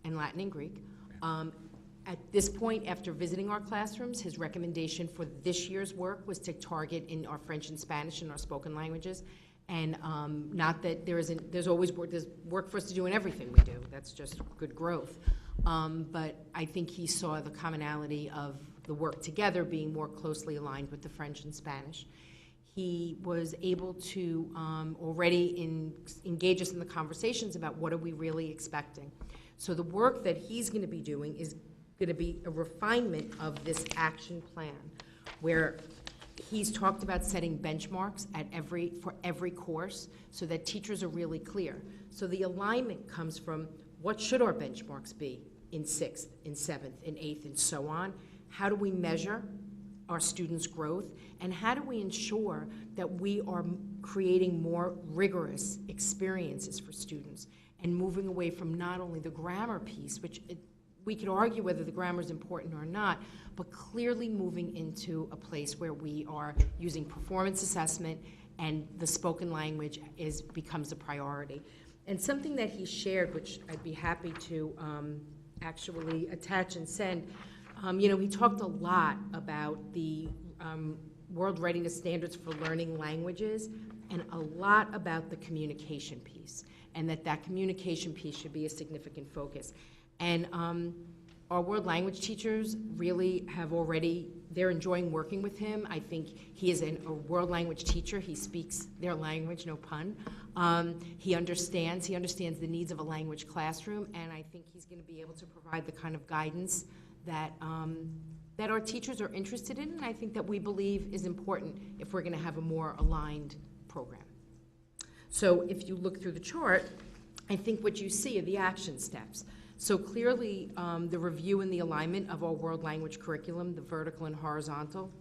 and Latin and Greek. At this point, after visiting our classrooms, his recommendation for this year's work was to target in our French and Spanish and our spoken languages. And not that there's always work, there's work for us to do in everything we do. That's just good growth. But I think he saw the commonality of the work together being more closely aligned with the French and Spanish. He was able to already engage us in the conversations about what are we really expecting. So the work that he's going to be doing is going to be a refinement of this action plan, where he's talked about setting benchmarks for every course so that teachers are really clear. So the alignment comes from what should our benchmarks be in 6th, in 7th, in 8th, and so on. How do we measure our students' growth, and how do we ensure that we are creating more rigorous experiences for students and moving away from not only the grammar piece, which we could argue whether the grammar is important or not, but clearly moving into a place where we are using performance assessment and the spoken language becomes a priority. And something that he shared, which I'd be happy to actually attach and send, he talked a lot about the World Readiness Standards for Learning Languages, and a lot about the communication piece, and that communication piece should be a significant focus. And our world language teachers really have they're enjoying working with him. I think he is a world language teacher. He speaks their language, no pun. He understands the needs of a language classroom, and I think he's going to be able to provide the kind of guidance that our teachers are interested in, and I think that we believe is important if we're going to have a more aligned program. So if you look through the chart, I think what you see are the action steps. So clearly, the review and the alignment of our world language curriculum, the vertical and horizontal.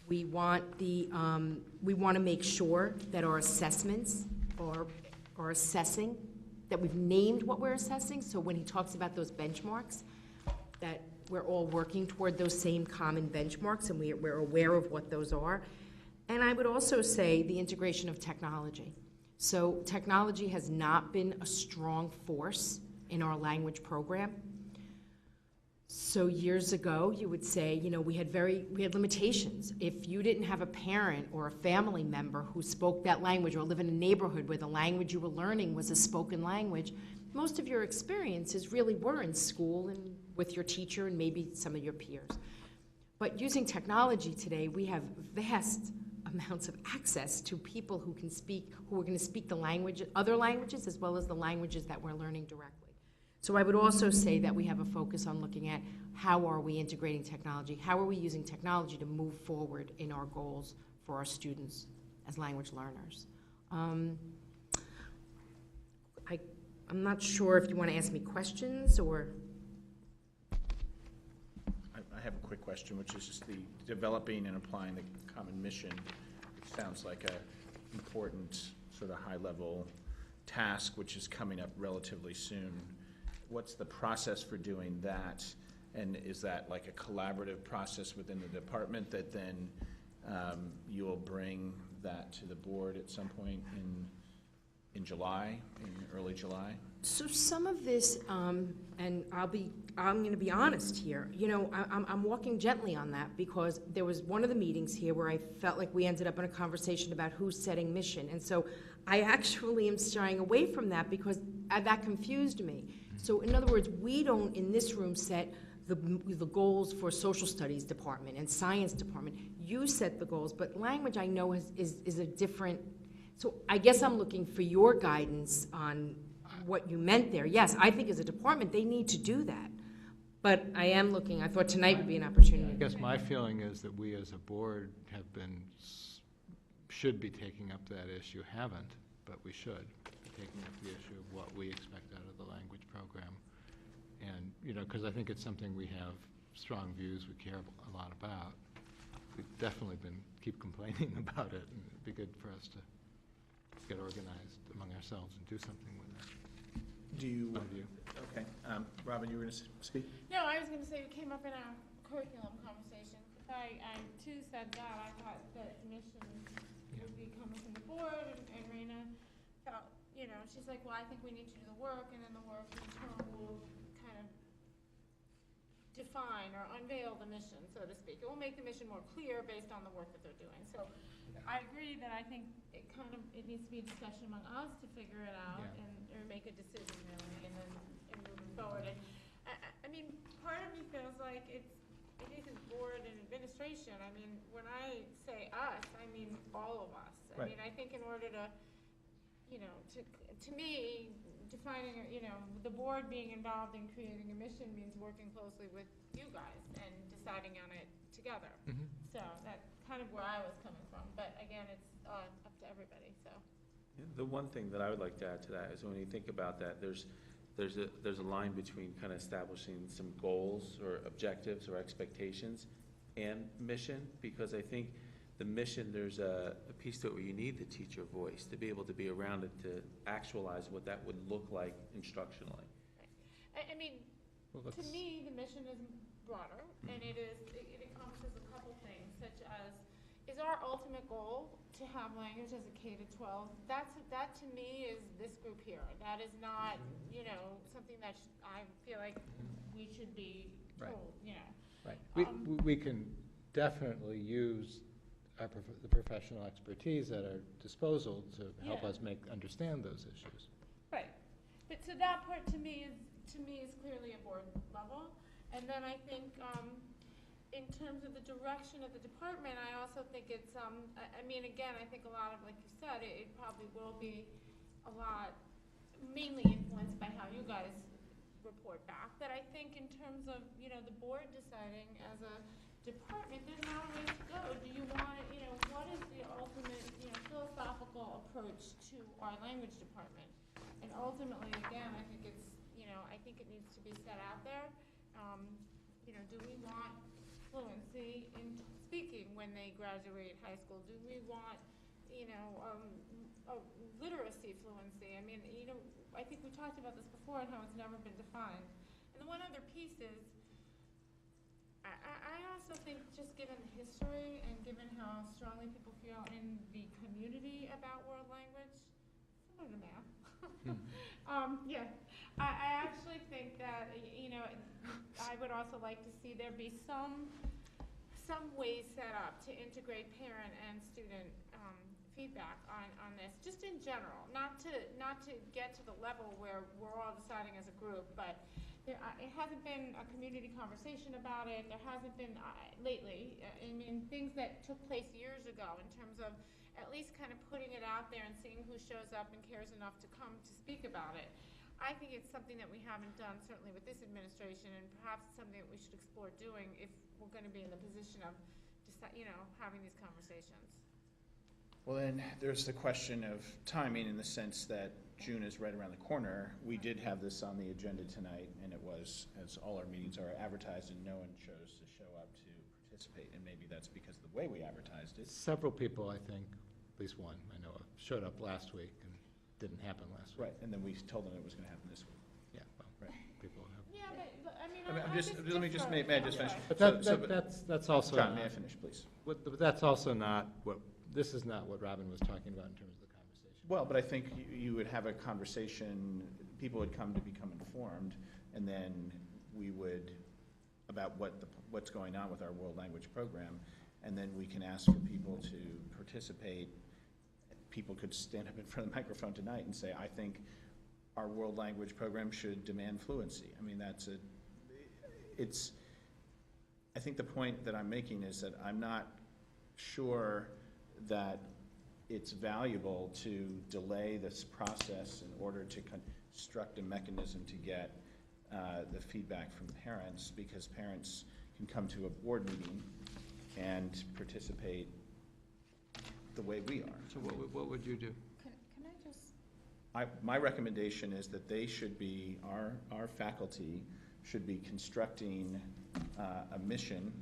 We want to make sure that our assessments are assessing, that we've named what we're assessing. So when he talks about those benchmarks, that we're all working toward those same common benchmarks, and we're aware of what those are. And I would also say the integration of technology. So technology has not been a strong force in our language program. So years ago, you would say, we had limitations. If you didn't have a parent or a family member who spoke that language, or live in a neighborhood where the language you were learning was a spoken language, most of your experiences really were in school and with your teacher and maybe some of your peers. But using technology today, we have vast amounts of access to people who are going to speak the language, other languages, as well as the languages that we're learning directly. So I would also say that we have a focus on looking at how are we integrating technology, how are we using technology to move forward in our goals for our students as language learners. I'm not sure if you want to ask me questions or... I have a quick question, which is just the developing and applying the common mission. It sounds like an important sort of high-level task, which is coming up relatively soon. What's the process for doing that? And is that like a collaborative process within the department that then you will bring that to the board at some point in July, in early July? So some of this, and I'm gonna be honest here, you know, I'm walking gently on that, because there was one of the meetings here where I felt like we ended up in a conversation about who's setting mission, and so I actually am shying away from that, because that confused me. So in other words, we don't, in this room, set the goals for social studies department and science department. You set the goals, but language, I know, is a different, so I guess I'm looking for your guidance on what you meant there. Yes, I think as a department, they need to do that. But I am looking, I thought tonight would be an I opportunity. guess my feeling is that we as a board have been, should be taking up that issue, haven't, but we should be taking up the issue of what we expect out of the language program. And, you know, because I think it's something we have strong views, we care a lot about. We've definitely keep complaining about it, and it'd be good for us to get organized among ourselves and do something with it. Do you, My view. okay, Robin, you were gonna speak? No, I was gonna say, it came up in our curriculum conversation. I too said that, I thought that mission would be coming from the board, and Raina felt, you know, she's like, well, I think we need to do the work, and then the work in turn will kind of define or unveil the mission, so to speak. It will make the mission more clear based on the work that they're doing. So I agree that I think it needs to be a discussion among us to figure it out, Yeah. or make a decision really, and then moving forward. And I mean, part of me feels like it isn't board and administration. I mean, when I say us, I mean all of us. I Right. mean, I think in order to, you know, to me, defining, you know, the board being involved in creating a mission means working closely with you guys and deciding on it together. Mhm. So that's kind of where I was coming from, but again, it's up to everybody, so. The one thing that I would like to add to that is when you think about that, there's a line between kind of establishing some goals or objectives or expectations and mission, because I think the mission, there's a piece to it where you need the teacher voice to be able to be around it, to actualize what that would look like instructionally. I mean, Well, to let's- me, the mission is broader, and it encompasses a couple things, such as, is our ultimate goal to have language as a K-12? That to me is this group here. That is not, you know, something that I feel like we should be Right. told, you know. Right. We can definitely use the professional expertise at our disposal to help Yeah. us understand those issues. Right, but so that part to me is clearly a board level. And then I think, in terms of the direction of the department, I also think it's, I mean, again, I think a lot of, like you said, it probably will be a lot, mainly influenced by how you guys report back. But I think in terms of, you know, the board deciding as a department, there's not a way to go. Do you want, you know, what is the ultimate, you know, philosophical approach to our language department? And ultimately, again, I think it's, you know, I think it needs to be set out there. You know, do we want fluency in speaking when they graduate high school? Do we want, you know, literacy fluency? I mean, you know, I think we talked about this before and how it's never been defined. And the one other piece is, I also think, just given the history and given how strongly people feel in the community about world language, similar to math. Yeah, I actually think that, you know, I would also like to see there be some ways set up to integrate parent and student feedback on this, just in general, not to get to the level where we're all deciding as a group, but it hasn't been a community conversation about it. There hasn't been lately. I mean, things that took place years ago in terms of at least kind of putting it out there and seeing who shows up and cares enough to come to speak about it. I think it's something that we haven't done, certainly with this administration, and perhaps something that we should explore doing if we're going to be in the position of, you know, having these conversations. Well, then, there's the question of timing in the sense that June is right around the corner. We did have this on the agenda tonight, and it was, as all our meetings are advertised, and no one chose to show up to participate, and maybe that's because of the way we advertised it. Several people, I think, at least one I know of, showed up last week and didn't happen last week. Right, and then we told them it was going to happen this week. Yeah, well, Right. people have. Yeah, but I mean, I'm I just, just let me just, differ. may I just I'm finish? sorry. But that's also John, not, may I finish, please? but that's also not what, this is not what Robin was talking about in terms of the conversation. Well, but I think you would have a conversation, people would come to become informed, and then we would, about what's going on with our world language program, and then we can ask for people to participate. People could stand up in front of the microphone tonight and say, I think our world language program should demand fluency. I mean, I think the point that I'm making is that I'm not sure that it's valuable to delay this process in order to construct a mechanism to get the feedback from parents, because parents can come to a board meeting and participate the way we are. So what would you do? Can I just, My recommendation is that they should be, our faculty should be constructing a mission,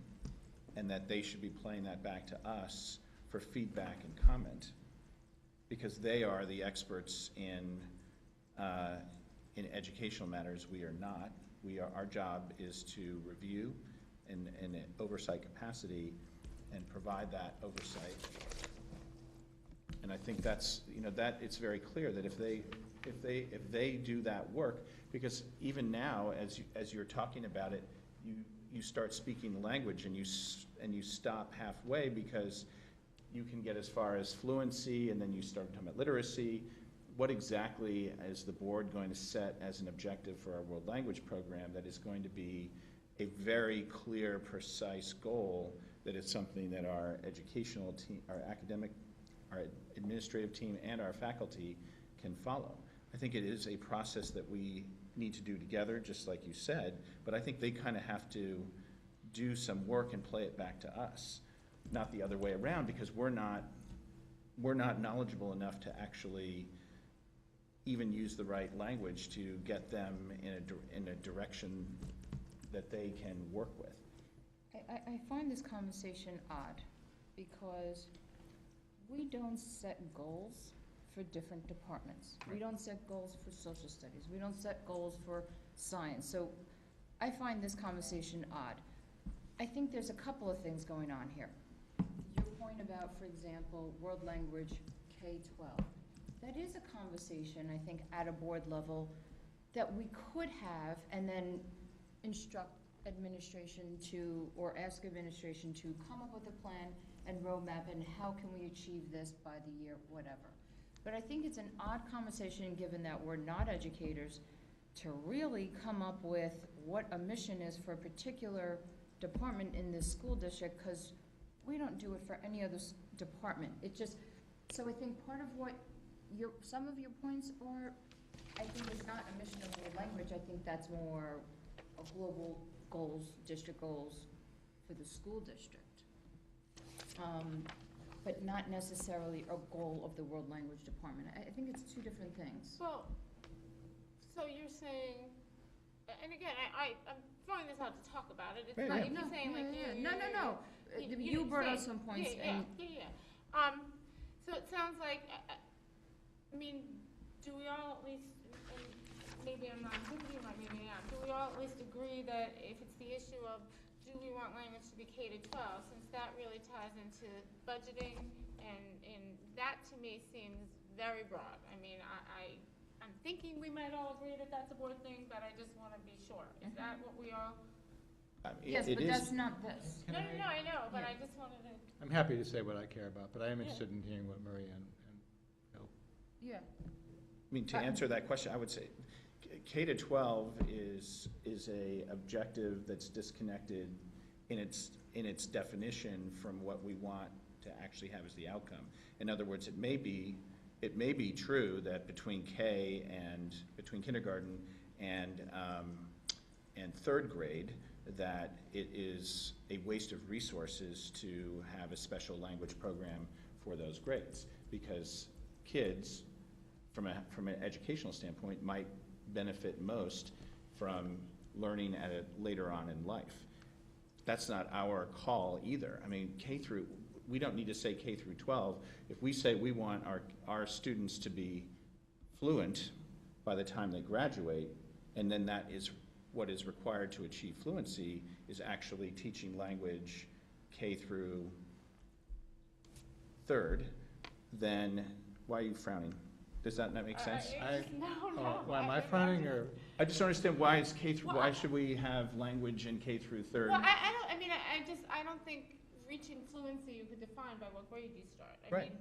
and that they should be playing that back to us for feedback and comment, because they are the experts in educational matters. We are not. Our job is to review in an oversight capacity and provide that oversight. And I think that's, that it's very clear that if they do that work, because even now, as you're talking about it, you start speaking the language and you stop halfway, because you can get as far as fluency, and then you start talking about literacy. What exactly is the board going to set as an objective for our world language program that is going to be a very clear, precise goal, that is something that our educational team, our academic, our administrative team, and our faculty can follow? I think it is a process that we need to do together, just like you said, but I think they kind of have to do some work and play it back to us, not the other way around, because we're not knowledgeable enough to actually even use the right language to get them in a direction that they can work with. I find this conversation odd, because we don't set goals for different departments. We don't set goals for social studies. We don't set goals for science. So I find this conversation odd. I think there's a couple of things going on here. Your point about, for example, world language K-12. That is a conversation, I think, at a board level that we could have, and then instruct administration to, or ask administration to come up with a plan and roadmap, and how can we achieve this by the year, whatever. But I think it's an odd conversation, given that we're not educators, to really come up with what a mission is for a particular department in this school district, because we don't do it for any other department. It just, so I think part of what some of your points are, I think it's not a mission of world language. I think that's more of global goals, district goals for the school district. But not necessarily a goal of the world language department. I think it's two different things. Well, so you're saying, and again, I'm throwing this out to talk about it. It's Yeah, not yeah. you saying like No. You brought up some points, and so it sounds like, I mean, do we all at least, and maybe I'm not thinking about, maybe I am, do we all at least agree that if it's the issue of do we want language to be K-12, since that really ties into budgeting, and that to me seems very broad. I mean, I'm thinking we might all agree that that's a board thing, but I just want to be sure. Is that what we all? yes, but that's not this. No, I know, but Yeah. I just wanted to. I'm happy to say what I care about, but I am interested in hearing what Maria and Bill. Yeah. I mean, to answer that question, I would say K-12 is a objective that's disconnected in its definition from what we want to actually have as the outcome. In other words, it may be true that between kindergarten and third grade, that it is a waste of resources to have a special language program for those grades, because kids, from an educational standpoint, might benefit most from learning at it later on in life. That's not our call either. I mean, we don't need to say K through 12. If we say we want our students to be fluent by the time they graduate, and then that is what is required to achieve fluency is actually teaching language K through third, then why are you frowning? Does that not make sense? Why am I frowning, or? I just don't understand why it's K through, why should we have language in K through third? Well, I don't think reaching fluency you could define by what grade you start. Right.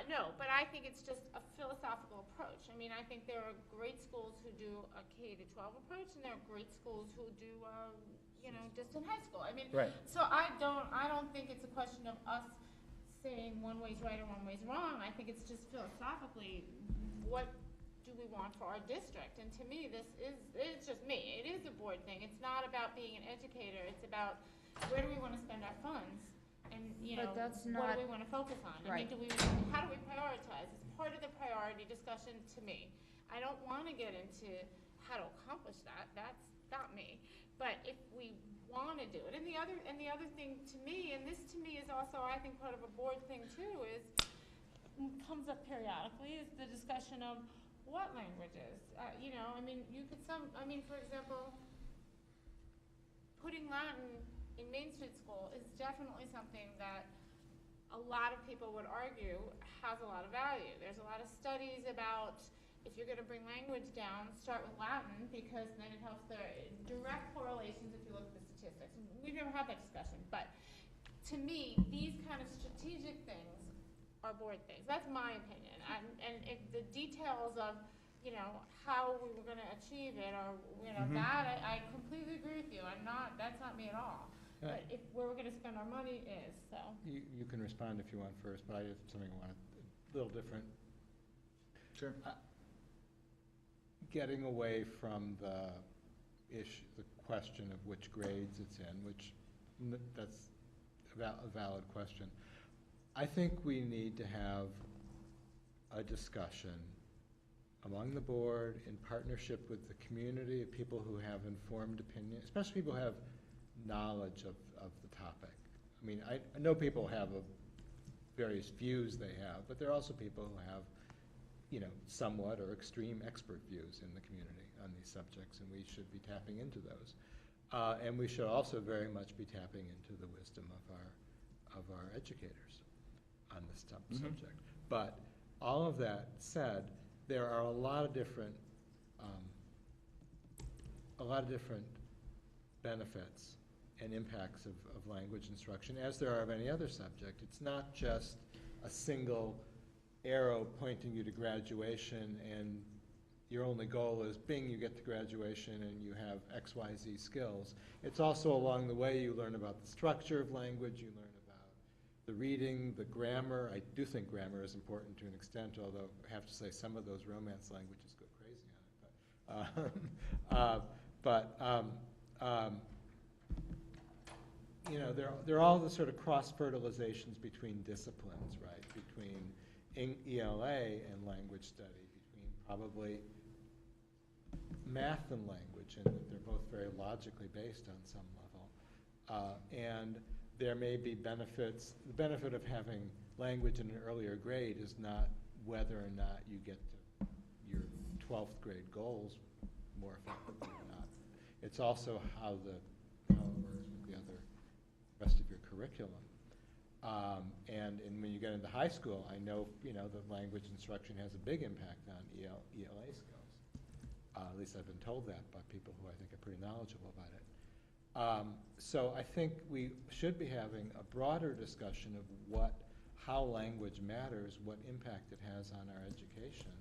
No, but I think it's just a philosophical approach. I mean, I think there are great schools who do a K to 12 approach, and there are great schools who do, just in high school. I mean, Right. so I don't think it's a question of us saying one way's right or one way's wrong. I think it's just philosophically, what do we want for our district? And to me, it's just me. It is a board thing. It's not about being an educator. It's about where do we want to spend our funds? And, But that's what not- do we want to focus on? Right. I mean, how do we prioritize? It's part of the priority discussion to me. I don't want to get into how to accomplish that. That's not me. But if we want to do it, and the other thing to me, and this to me is also, I think, part of a board thing too, is comes up periodically, is the discussion of what languages. For example, putting Latin in Main Street School is definitely something that a lot of people would argue has a lot of value. There's a lot of studies about if you're going to bring language down, start with Latin, because then it helps the direct correlations if you look at the statistics. We've never had that discussion, but to me, these kind of strategic things are board things. That's my opinion. And if the details of how we were going to achieve it, or that, I completely agree with you. That's not me at all. But if where we're going to spend our money is, so. You can respond if you want first, but I have something I want a little different. Sure. Getting away from the question of which grades it's in, which that's a valid question. I think we need to have a discussion among the board in partnership with the community of people who have informed opinion, especially people who have knowledge of the topic. I mean, I know people have various views they have, but there are also people who have, somewhat or extreme expert views in the community on these subjects, and we should be tapping into those. And we should also very much be tapping into the wisdom of our educators on this subject. But all of that said, there are a lot of different benefits and impacts of language instruction, as there are of any other subject. It's not just a single arrow pointing you to graduation, and your only goal is, bing, you get to graduation and you have X, Y, Z skills. It's also along the way you learn about the structure of language, you learn about the reading, the grammar. I do think grammar is important to an extent, although I have to say some of those Romance languages go crazy on it. There are all the sort of cross-fertilizations between disciplines, right? Between ELA and language study, between probably math and language, and they're both very logically based on some level. And there may be benefits. The benefit of having language in an earlier grade is not whether or not you get to your 12th grade goals more effectively or not. It's also how it works with the rest of your curriculum. And when you get into high school, I know, that language instruction has a big impact on ELA skills. At least I've been told that by people who I think are pretty knowledgeable about it. So I think we should be having a broader discussion of how language matters, what impact it has on our education.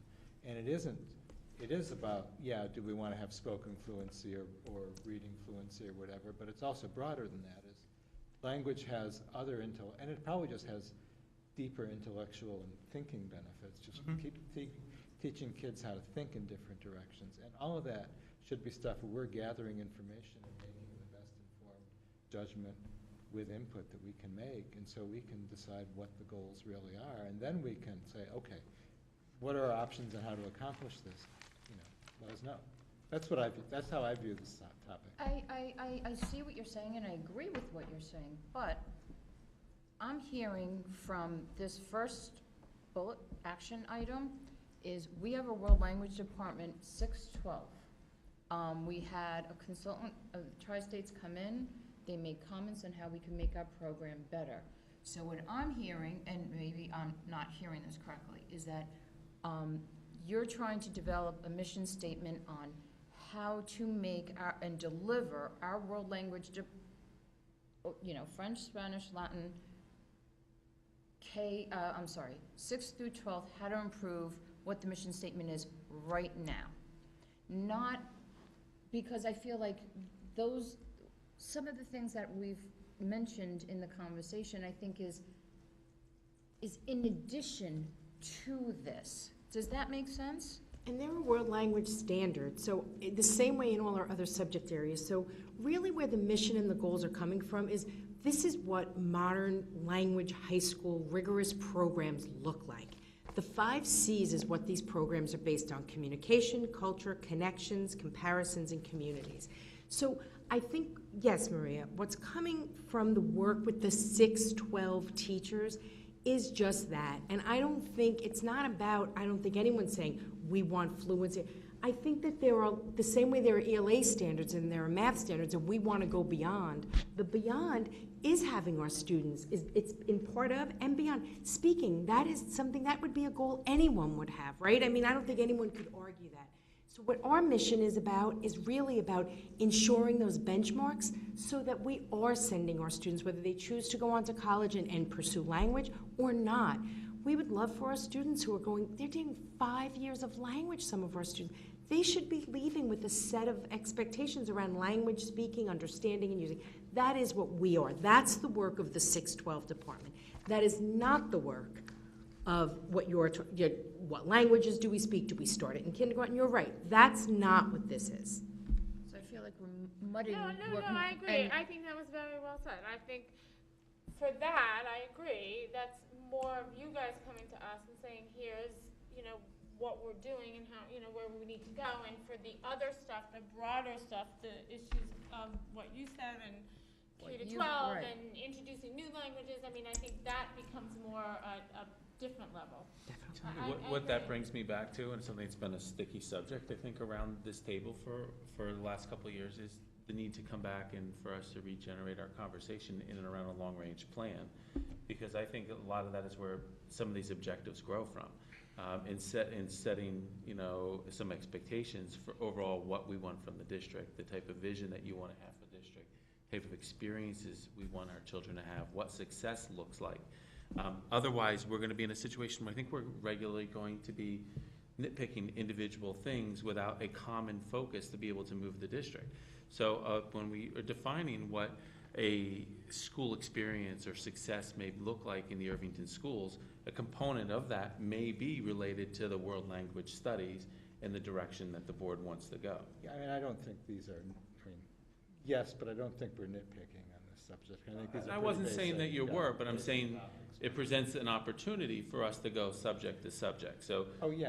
And it is about, do we want to have spoken fluency or reading fluency or whatever, but it's also broader than that. Language has other and it probably just has deeper intellectual and thinking benefits, just teaching kids how to think in different directions. And all of that should be stuff where we're gathering information and making the best informed judgment with input that we can make, and so we can decide what the goals really are, and then we can say, okay, what are our options and how to accomplish this? Let us know. That's how I view this topic. I see what you're saying, and I agree with what you're saying, but I'm hearing from this first bullet action item is we have a world language department 612. We had a consultant of Tri-States come in, they made comments on how we can make our program better. So what I'm hearing, and maybe I'm not hearing this correctly, is that you're trying to develop a mission statement on how to make our, and deliver our world language, French, Spanish, Latin, 6th through 12th, how to improve what the mission statement is right now. Not, because I feel like some of the things that we've mentioned in the conversation, I think is in addition to this. Does that make sense? And there are world language standards, so the same way in all our other subject areas. So really where the mission and the goals are coming from is this is what modern language high school rigorous programs look like. The 5 C's is what these programs are based on: communication, culture, connections, comparisons, and communities. So I think, yes, Maria, what's coming from the work with the 6-12 teachers is just that. And I don't think anyone's saying we want fluency. I think that there are, the same way there are ELA standards and there are math standards, and we want to go beyond. The beyond is having our students, it's in part of and beyond. Speaking, that is something that would be a goal anyone would have, right? I mean, I don't think anyone could argue that. So what our mission is about is really about ensuring those benchmarks so that we are sending our students, whether they choose to go on to college and pursue language or not. We would love for our students who are they're doing 5 years of language, some of our students. They should be leaving with a set of expectations around language, speaking, understanding, and using. That is what we are. That's the work of the 6-12 department. That is not the work of what what languages do we speak? Do we start it in kindergarten? You're right. That's not what this is. So I feel like we're muddying. No, I agree. I think that was very well said. I think for that, I agree. That's more of you guys coming to us and saying, here's, what we're doing and how, where we need to go. And for the other stuff, the broader stuff, the issues of what you said and K to 12 right. and introducing new languages, I think that becomes more a different level. What that brings me back to, and something that's been a sticky subject, I think, around this table for the last couple of years, is the need to come back and for us to regenerate our conversation in and around a long-range plan. Because I think a lot of that is where some of these objectives grow from. In setting, some expectations for overall what we want from the district, the type of vision that you want to have for the district, type of experiences we want our children to have, what success looks like. Otherwise, we're going to be in a situation where I think we're regularly going to be nitpicking individual things without a common focus to be able to move the district. So when we are defining what a school experience or success may look like in the Irvington schools, a component of that may be related to the world language studies and the direction that the board wants to go. Yeah, I don't think these are, yes, but I don't think we're nitpicking on this subject. I think these are I wasn't saying that you were, but I'm basic saying topics. it presents an opportunity for us to go subject to subject. So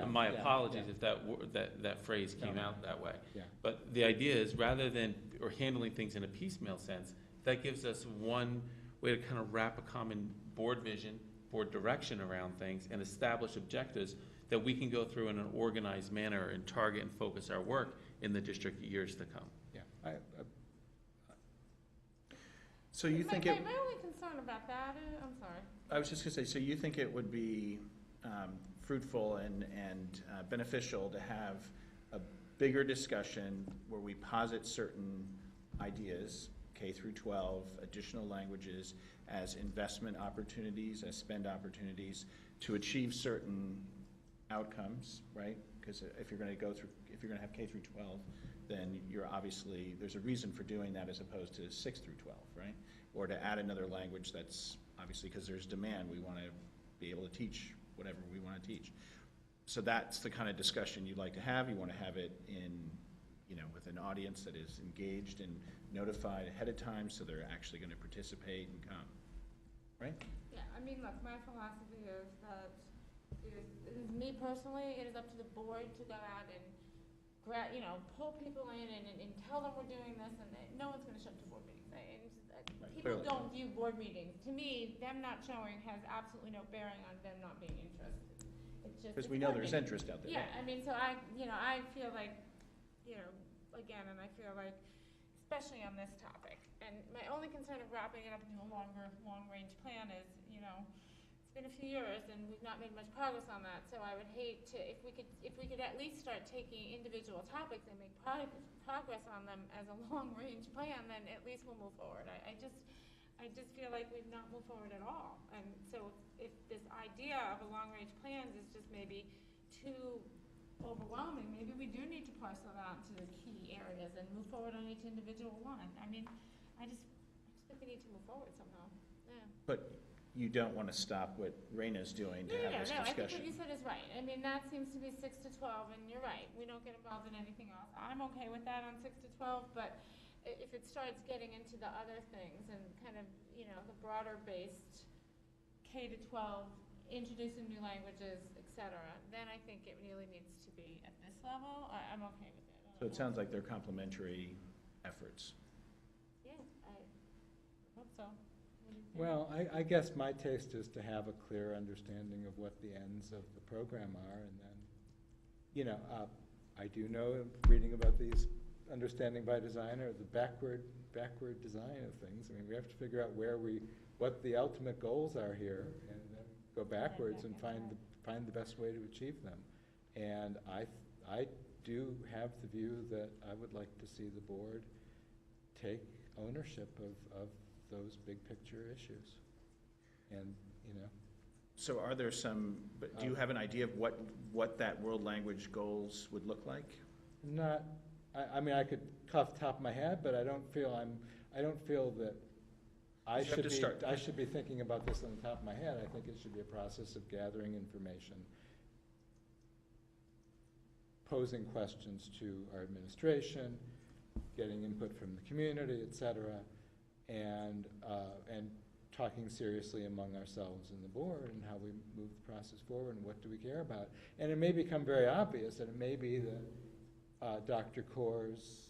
my apologies if that phrase came out that way. Yeah. But the idea is, rather than handling things in a piecemeal sense, that gives us one way to kind of wrap a common board vision, board direction around things, and establish objectives that we can go through in an organized manner and target and focus our work in the district years to come. Yeah. So you think my only concern about that is, I'm sorry. I was just going to say, so you think it would be fruitful and beneficial to have a bigger discussion where we posit certain ideas, K through 12, additional languages, as investment opportunities, as spend opportunities, to achieve certain outcomes, right? Because if you're going to have K through 12, then there's a reason for doing that as opposed to 6 through 12, right? Or to add another language that's, obviously, because there's demand, we want to be able to teach whatever we want to teach. So that's the kind of discussion you'd like to have. You want to have it with an audience that is engaged and notified ahead of time, so they're actually going to participate and come, right? Yeah, look, my philosophy is that me personally, it is up to the board to go out and pull people in and tell them we're doing this, and no one's going to show up to board meetings. People clearly. don't view board meetings. To me, them not showing has absolutely no bearing on them not being interested. It's just Because we know there's interest out there. Yeah, so I feel like, again, and I feel like, especially on this topic. And my only concern of wrapping it up into a long-range plan is, it's been a few years and we've not made much progress on that. So I would hate to, if we could at least start taking individual topics and make progress on them as a long-range plan, then at least we'll move forward. I just feel like we've not moved forward at all. And so if this idea of a long-range plans is just maybe too overwhelming, maybe we do need to parcel it out into the key areas and move forward on each individual one. I mean, I just think we need to move forward somehow. Yeah. But you don't want to stop what Raina's doing to have this No, I think what discussion. you said is right. I mean, that seems to be 6 to 12, and you're right. We don't get involved in anything else. I'm okay with that on 6 to 12, but if it starts getting into the other things and kind of, the broader-based K to 12, introducing new languages, et cetera, then I think it really needs to be at this level. I'm okay with it. So it sounds like they're complementary efforts. Yeah, I hope so. What do you think? Well, I guess my taste is to have a clear understanding of what the ends of the program are, and then, I do know, reading about these understanding by design, or the backward design of things. I mean, we have to figure out what the ultimate goals are here, and then go backwards and find the best way to achieve them. And I do have the view that I would like to see the board take ownership of those big picture issues. And, So are there but do you have an idea of what that world language goals would look like? I mean, I could off the top of my head, but I don't feel that I You have to start. should be thinking about this on the top of my head. I think it should be a process of gathering information, posing questions to our administration, getting input from the community, et cetera, and talking seriously among ourselves and the board and how we move the process forward and what do we care about. And it may become very obvious that it may be that Dr. Kaur's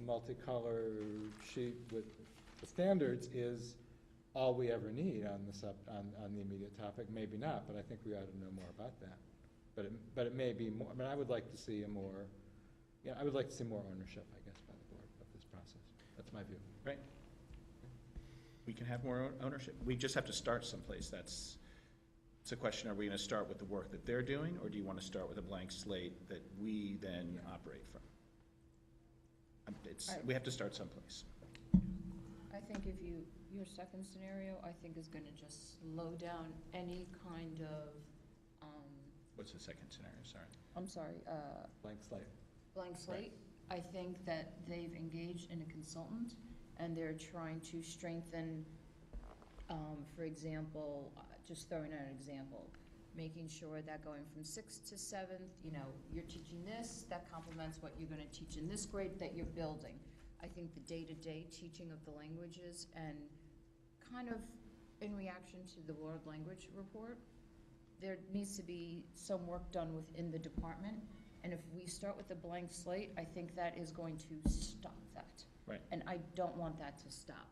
multicolor sheet with the standards is all we ever need on the immediate topic. Maybe not, but I think we ought to know more about that. But it may be more. I mean, I would like to see more ownership, I guess, by the board of this process. That's my view. Right. We can have more ownership. We just have to start someplace. It's a question, are we going to start with the work that they're doing, or do you want to start with a blank slate that we then operate from? We have to start someplace. I think your second scenario, I think, is gonna just slow down any kind of, What's the second scenario? Sorry. I'm sorry, Blank slate. blank slate. I think that they've engaged in a consultant, and they're trying to strengthen, for example, just throwing out an example, making sure that going from 6th to 7th, you're teaching this, that complements what you're gonna teach in this grade that you're building. I think the day-to-day teaching of the languages, and kind of in reaction to the world language report, there needs to be some work done within the department. And if we start with a blank slate, I think that is going to stop that. Right. And I don't want that to stop.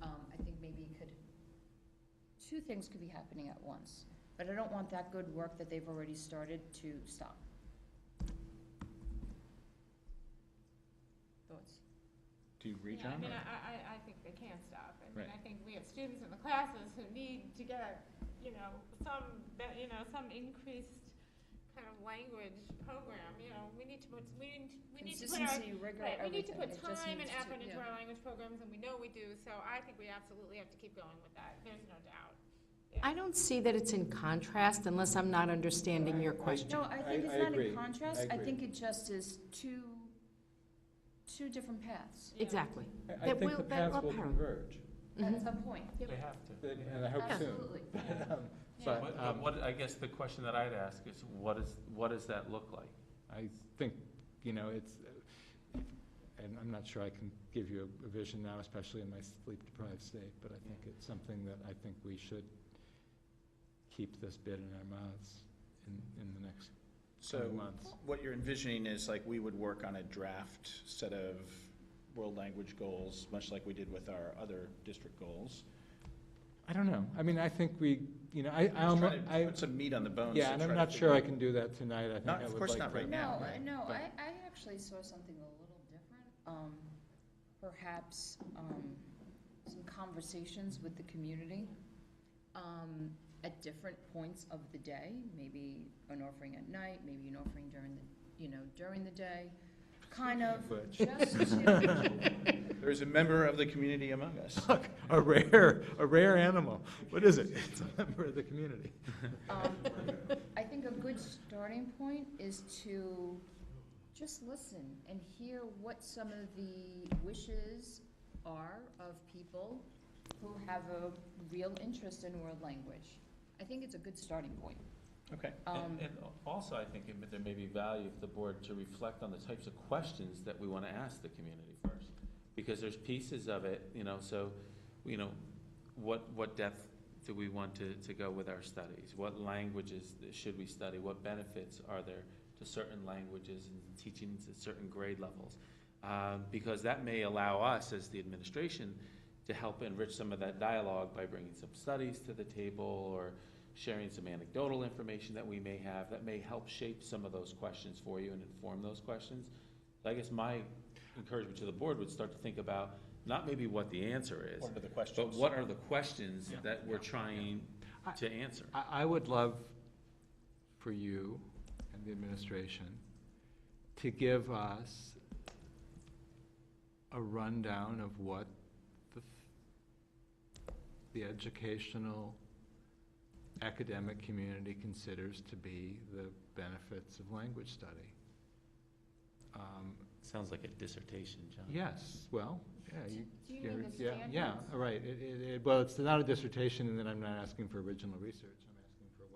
I think maybe two things could be happening at once. But I don't want that good work that they've already started to stop. Thoughts? Do you reach Yeah, on? I mean, or- I think they can't stop. I mean, Right. I think we have students in the classes who need to get, some increased kind of language program, we need to put, we need to put our, Consistency, rigor, right, we need to everything. put It just time and needs to- effort into yeah. our language programs, and we know we do, so I think we absolutely have to keep going with that, there's no doubt. I don't see that it's in contrast unless I'm not understanding your question. No, I think it's I not agree. in contrast. I I agree. think it just is two different paths Exactly. I That think the will paths will apparel. converge, at some point. They have to. and I hope soon. Absolutely. But what, I guess the question that I'd ask is, what does that look like? I think, it's, and I'm not sure I can give you a vision now, especially in my sleep-deprived state, but I think it's something that I think we should keep this bit in our mouths in the next So coming months. what you're envisioning is like we would work on a draft set of world language goals, much like we did with our other district goals. I don't know. I mean, I think we, I Just almost, trying to put some meat on the bones. yeah, to and try I'm to not sure figure I out- can do that tonight. I think Not- I of would course like not to- right now. No, right? no, But- I actually saw something a little perhaps some conversations with the community at different points of the day, maybe an offering at night, maybe an offering during the day, kind of just to, There's a member of the community among us. A rare animal. What is it? It's a member of the community. I think a good starting point is to just listen and hear what some of the wishes are of people who have a real interest in world language. I think it's a good starting point. Okay. And also, I think there may be value for the board to reflect on the types of questions that we want to ask the community first. Because there's pieces of it, so, what depth do we want to go with our studies? What languages should we study? What benefits are there to certain languages and teaching at certain grade levels? Because that may allow us as the administration to help enrich some of that dialogue by bringing some studies to the table or sharing some anecdotal information that we may have that may help shape some of those questions for you and inform those questions. So I guess my encouragement to the board would start to think about not maybe what the answer is, What are the questions? but what are the questions that we're trying to answer. I would love for you and the administration to give us a rundown of what the educational academic community considers to be the benefits of language study. Sounds like a dissertation, John. Yes, well, yeah. Do you mean the Yeah, standards? right. Well, it's not a dissertation, and then I'm not asking for original research. I'm asking for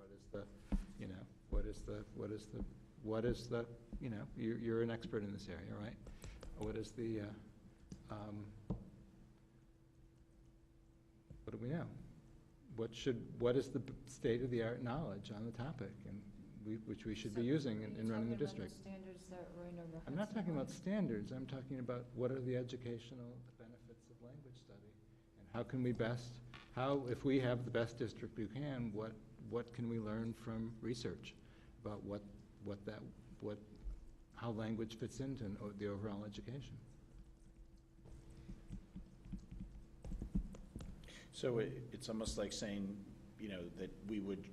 you're an expert in this area, right? What is the, what do we know? What is the state-of-the-art knowledge on the topic, and which we should be using in running the district? Standards that Rainer I'm not talking about standards, I'm talking about what are the educational benefits of language study? And how can we best, if we have the best district we can, what can we learn from research about how language fits into the overall education? So it's almost like saying, that we would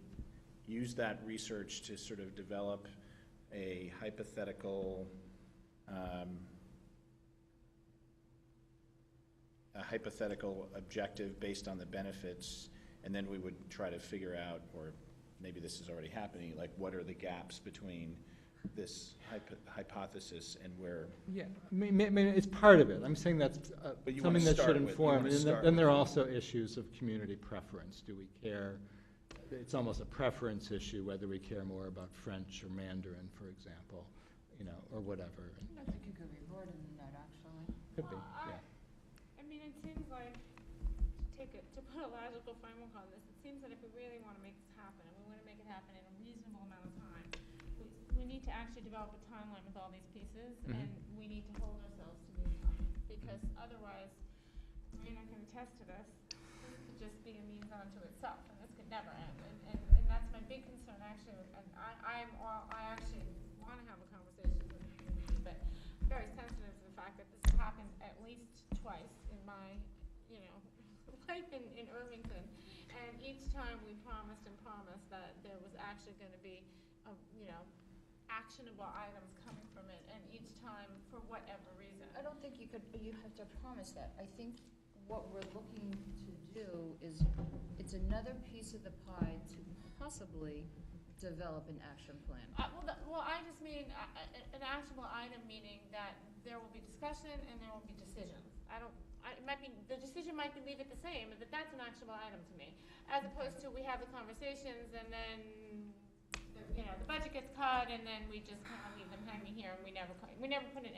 use that research to sort of develop a hypothetical objective based on the benefits, and then we would try to figure out, or maybe this is already happening, like what are the gaps between this hypothesis and where. Yeah, I mean, it's part of it. I'm saying that's But you wanna something that start should with- you inform. wanna And start then there are with- also issues of community preference. Do we care? It's almost a preference issue, whether we care more about French or Mandarin, for example, or whatever. I think you could be broader than that, actually. Could be, Well, yeah. I mean, it seems like, to put a logical framework on this, it seems that if we really want to make this happen, and we want to make it happen in a reasonable amount of time, we need to actually develop a timeline with all these pieces, Mhm. and we need to hold ourselves to these timelines, because otherwise, Marina can attest to this, this could just be a means unto itself, and this could never end, and that's my big concern, actually, and I actually want to have a conversation with the community, but very sensitive to the fact that this has happened at least twice in my, life in Irvington, and each time we promised that there was actually going to be, actionable items coming from it, and each time, for whatever reason. I don't think you have to promise that. I think what we're looking to do is, it's another piece of the pie to possibly develop an action plan. I just mean an actionable item, meaning that there will be discussion and there will be decisions. The decision might be leave it the same, but that's an actionable item to me, as opposed to we have the conversations and then, the budget gets cut and then we just kind of leave them hanging here and we never put it, we never tied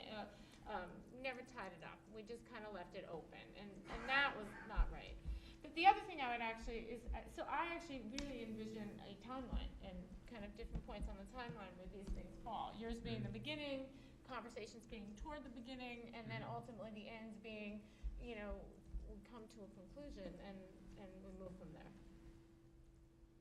it up. We just kind of left it open, and that was not right. But the other thing I would actually is, so I actually really envision a timeline and kind of different points on the timeline where these things fall. Yours being the beginning, conversations being toward the beginning, and then ultimately the ends being, we come to a conclusion and we move from there.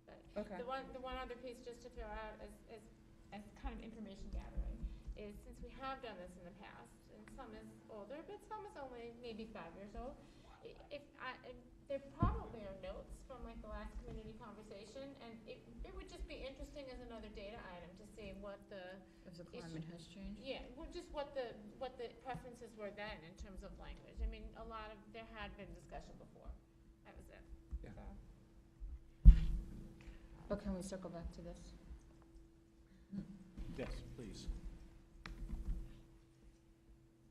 But Okay. the one other piece just to throw out as kind of information gathering is since we have done this in the past, and some is older, but some is only maybe 5 years old, if there probably are notes from like the last community conversation, and it would just be interesting as another data item to see what the If the climate has changed? yeah, well, just what the preferences were then in terms of language. I mean, there had been discussion before. That was it. Yeah. So. But can we circle back to this? Yes, please.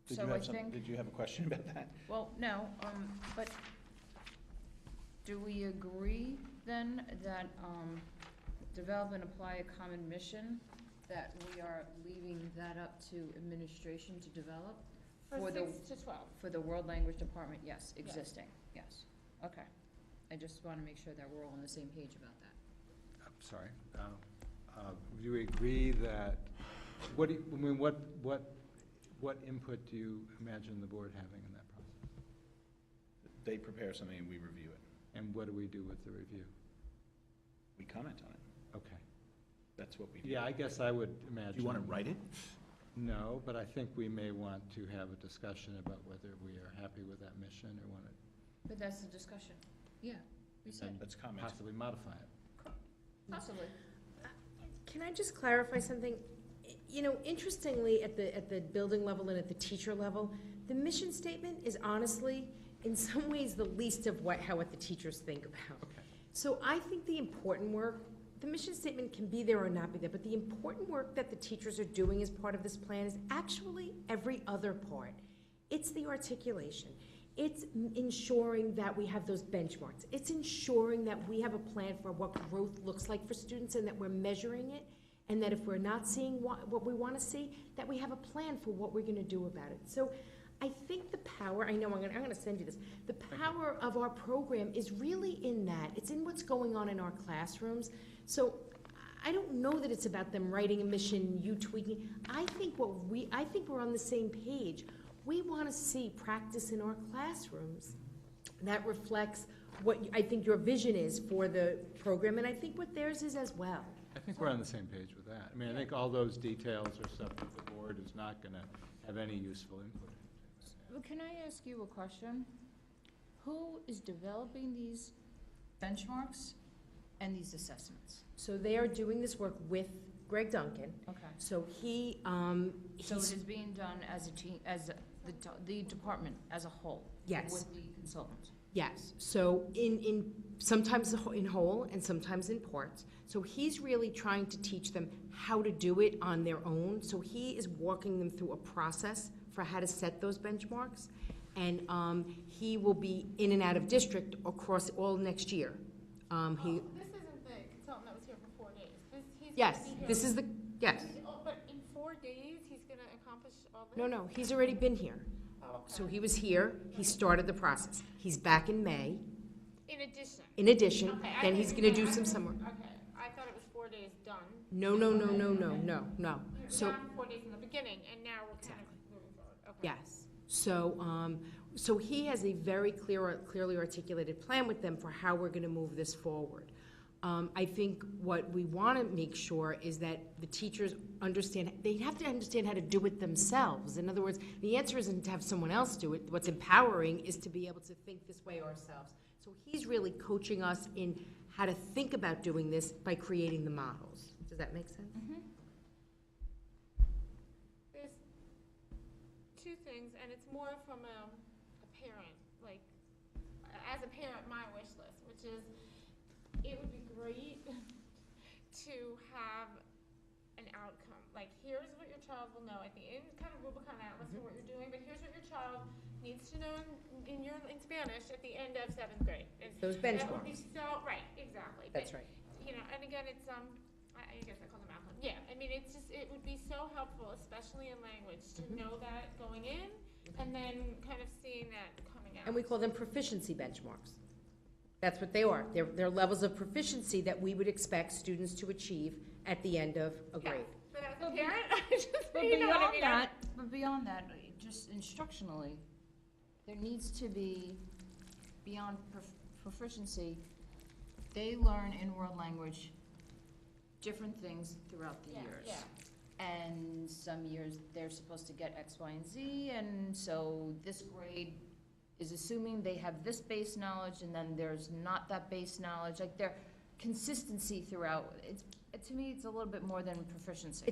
So I think, Did you have a question about that? well, no, but do we agree then that, develop and apply a common mission, that we are leaving that up to administration to develop? For the 6 to 12. For the World Language Department, yes, existing, yes. Okay. I just want to make sure that we're all on the same page about that. I'm sorry. Do we agree that, what input do you imagine the board having in that process? They prepare something and we review it. And what do we do with the review? We comment on it. Okay. That's what we do. Yeah, I guess I would imagine. Do you want to write it? No, but I think we may want to have a discussion about whether we are happy with that mission or want to But that's the discussion. Yeah, we said. Let's comment. possibly modify it. Absolutely. Can I just clarify something? You know, interestingly, at the building level and at the teacher level, the mission statement is honestly, in some ways, the least of what the teachers think about. Okay. So I think the important work, the mission statement can be there or not be there, but the important work that the teachers are doing as part of this plan is actually every other part. It's the articulation. It's ensuring that we have those benchmarks. It's ensuring that we have a plan for what growth looks like for students and that we're measuring it, and that if we're not seeing what we want to see, that we have a plan for what we're going to do about it. So I think the power, I know I'm going to send you this, the power of our program is really in that. It's in what's going on in our classrooms. So I don't know that it's about them writing a mission, you tweaking. I think we're on the same page. We want to see practice in our classrooms that reflects what I think your vision is for the program, and I think what theirs is as well. I think we're on the same page with that. I mean, I think all those details are stuff that the board is not going to have any useful input into. Well, can I ask you a question? Who is developing these benchmarks and these assessments? So they are doing this work with Greg Duncan. Okay. So he, So it is being done as a team, as the department as a whole? Yes. With the consultants? yes, so in sometimes in whole and sometimes in parts. So he's really trying to teach them how to do it on their own. So he is walking them through a process for how to set those benchmarks. And he will be in and out of district across all next year. This isn't the consultant that was here for 4 days. He's Yes, gonna be here- this is the, yes. But in 4 days, he's going to accomplish all this? No, he's already been here. Oh, okay. So he was here, he started the process. He's back in May. In addition? In addition, Okay, then he's gonna do some summer. Okay, I thought it was 4 days done. No. You were So, down 4 days in the beginning, and now we're kind of moving forward. Okay. yes. So he has a very clearly articulated plan with them for how we're gonna move this forward. I think what we want to make sure is that the teachers understand, they have to understand how to do it themselves. In other words, the answer isn't to have someone else do it. What's empowering is to be able to think this way ourselves. So he's really coaching us in how to think about doing this by creating the models. Does that make sense? Mm-hmm. There's two things, and it's more from a parent, like, as a parent, my wish list, which is, it would be great to have an outcome. Like, here's what your child will know at the end, kind of Rubicon Atlas for what you're doing, but here's what your child needs to know in Spanish at the end of 7th grade. Those That would be benchmarks. so, right, exactly. That's But, right. you know, and again, it's, I guess I call them outcome. Yeah, I mean, it's just, it would be so helpful, especially in language, to know that going in, and then kind of seeing that coming out. And we call them proficiency benchmarks. That's what they are. They're levels of proficiency that we would expect students to achieve at the end of a grade. But as a parent, I just, But you know what I beyond mean? that, just instructionally, there needs to be, beyond proficiency, they learn in world language different things throughout the years. Yeah. and some years they're supposed to get X, Y, and Z, and so this grade is assuming they have this base knowledge, and then there's not that base knowledge, like their consistency throughout, to me, it's a little bit more than proficiency.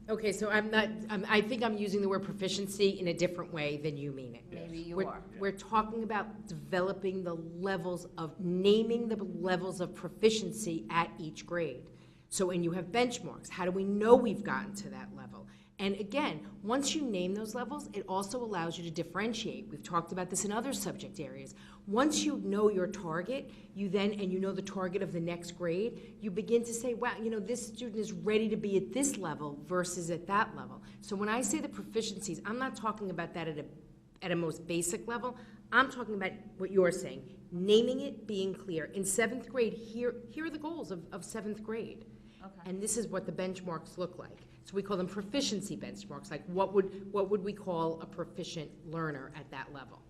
Okay, so I think I'm using the word proficiency in a different way than you mean it. Maybe you We're- are. We're talking about developing the levels of, naming the levels of proficiency at each grade. So, and you have benchmarks. How do we know we've gotten to that level? And again, once you name those levels, it also allows you to differentiate. We've talked about this in other subject areas. Once you know your target, and you know the target of the next grade, you begin to say, wow, this student is ready to be at this level versus at that level. So when I say the proficiencies, I'm not talking about that at a most basic level. I'm talking about what you're saying, naming it, being clear. In 7th grade, here are the goals of 7th grade. Okay. And this is what the benchmarks look like. So we call them proficiency benchmarks, like what would we call a proficient learner at that level?